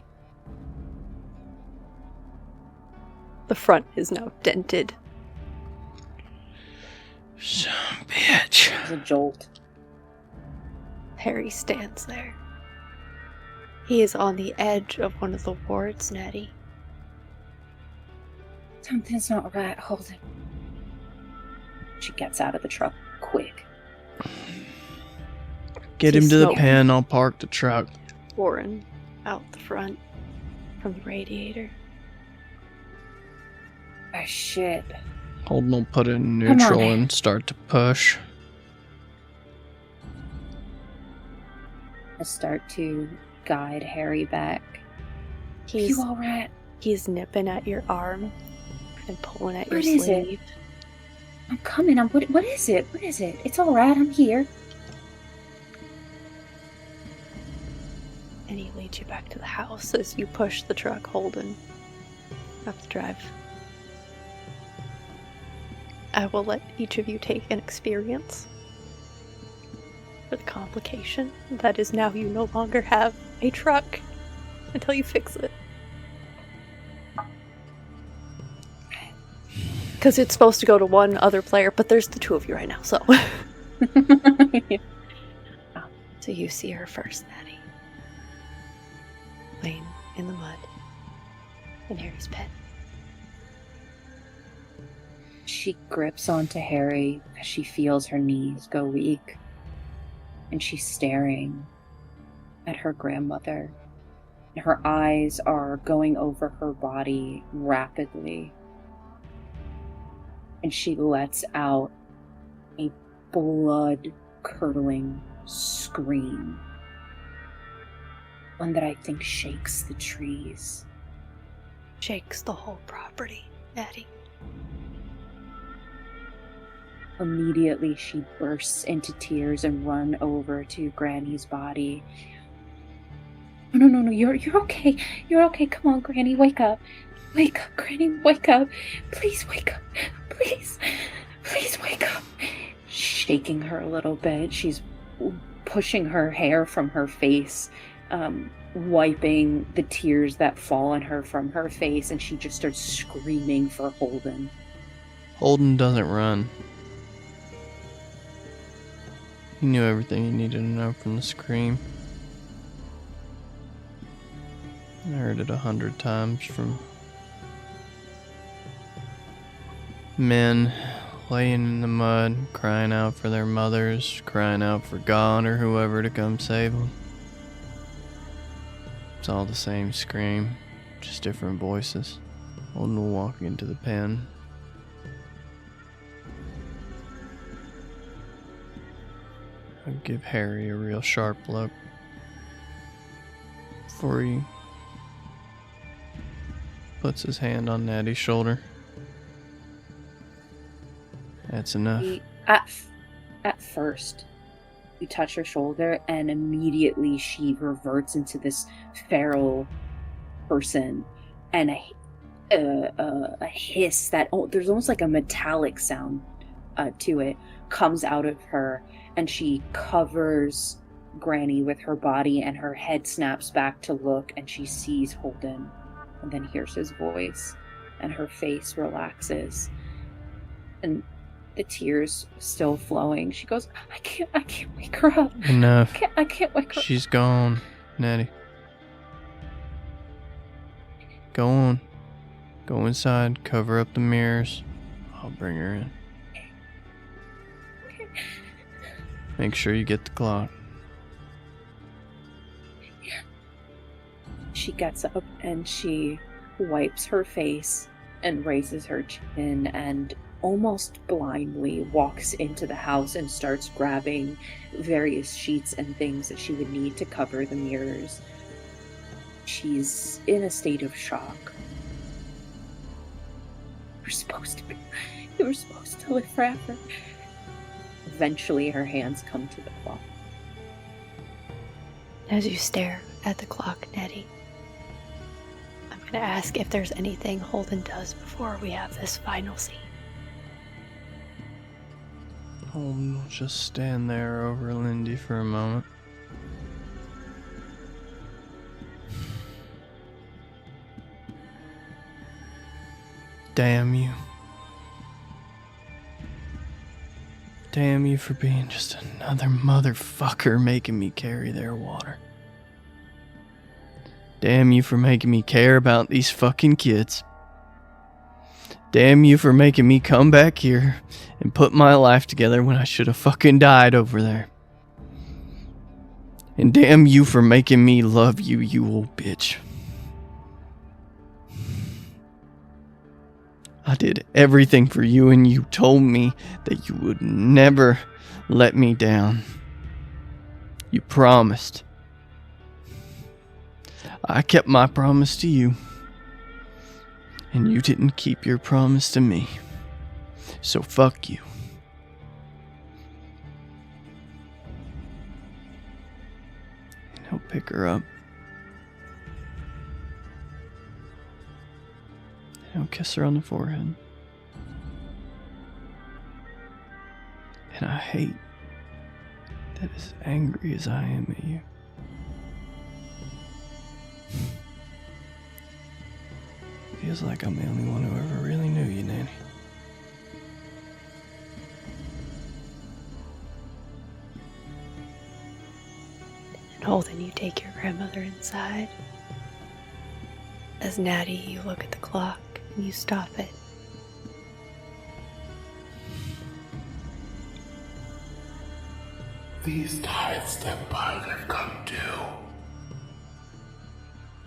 The front is now dented. Son of a bitch. It's a jolt. Harry stands there. He is on the edge of one of the wards, Nettie. Something's not right, Holden. She gets out of the truck quick. Get him to the pen, I'll park the truck. pouring out the front from the radiator. Oh, shit. Holden will put it in Come on. neutral and start to push. I start to guide Harry back. He's You alright? he's nipping at your arm and pulling at your What is it? sleeve. I'm coming. What is it? What is it? It's alright. I'm here. And he leads you back to the house as you push the truck Holden up the drive. I will let each of you take an experience for the complication that is now you no longer have a truck until you fix it. Because it's supposed to go to one other player, but there's the two of you right now, so. So you see her first, Natty. Laying in the mud in Harry's bed. She grips onto Harry as she feels her knees go weak. And she's staring at her grandmother. And her eyes are going over her body rapidly. And she lets out a blood-curdling scream. One that I think shakes the trees. Shakes the whole property, Natty. Immediately, she bursts into tears and runs over to Granny's body. No, you're okay. You're okay. Come on, Granny, wake up. Wake up, Granny, wake up. Please wake up. Please wake up. Shaking her a little bit, she's pushing her hair from her face, wiping the tears that fall on her from her face, and she just starts screaming for Holden. Holden doesn't run. He knew everything he needed to know from the scream. I heard it 100 times from men laying in the mud, crying out for their mothers, crying out for God or whoever to come save them. It's all the same scream, just different voices. Holden will walk into the pen. I'll give Harry a real sharp look before he puts his hand on Natty's shoulder. That's enough. At first, you touch her shoulder, and immediately she reverts into this feral person, and a hiss that there's almost like a metallic sound to it comes out of her, and she covers Granny with her body, and her head snaps back to look, and she sees Holden, and then hears his voice, and her face relaxes, and the tears still flowing. She goes, I can't wake her up. Enough. I can't wake her up. She's gone, Natty. Go on. Go inside, cover up the mirrors. I'll bring her in. Okay. Make sure you get the clock. She gets up and she wipes her face and raises her chin and almost blindly walks into the house and starts grabbing various sheets and things that she would need to cover the mirrors. She's in a state of shock. You were supposed to live forever. Eventually her hands come to the clock. As you stare at the clock, Nettie, I'm going to ask if there's anything Holden does before we have this final scene. Holden will just stand there over Lindy for a moment. Damn you. Damn you for being just another motherfucker making me carry their water. Damn you for making me care about these fucking kids. Damn you for making me come back here and put my life together when I should have fucking died over there. And damn you for making me love you, you old bitch. I did everything for you, and you told me that you would never let me down. You promised. I kept my promise to you, and you didn't keep your promise to me. So fuck you. And he'll pick her up. And he'll kiss her on the forehead. And I hate that as angry as I am at you, feels like I'm the only one who ever really knew you, Nanny. And Holden, you take your grandmother inside. As Natty, you look at the clock and you stop it. These tithes the Empire have come due.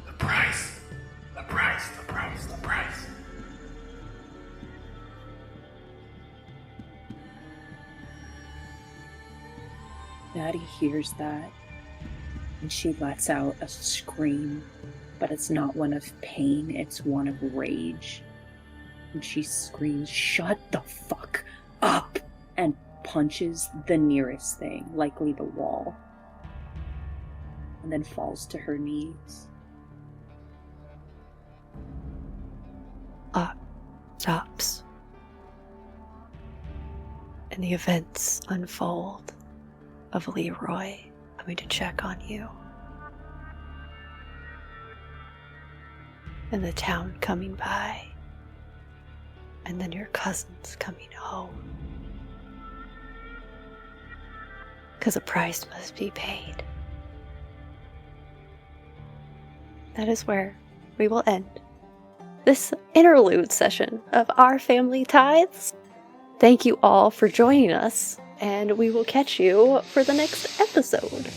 The price, the price, the price, the price. Natty hears that, and she lets out a scream, but it's not one of pain, it's one of rage. And she screams, "Shut the fuck up!" and punches the nearest thing, likely the wall, and then falls to her knees. Stops. And the events unfold of Leroy coming to check on you. And the town coming by. And then your cousins coming home. Because a price must be paid. That is where we will end this interlude session of our Family Tithes. Thank you all for joining us, and we will catch you for the next episode.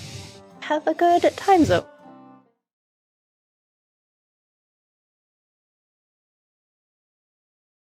Have a good time zone.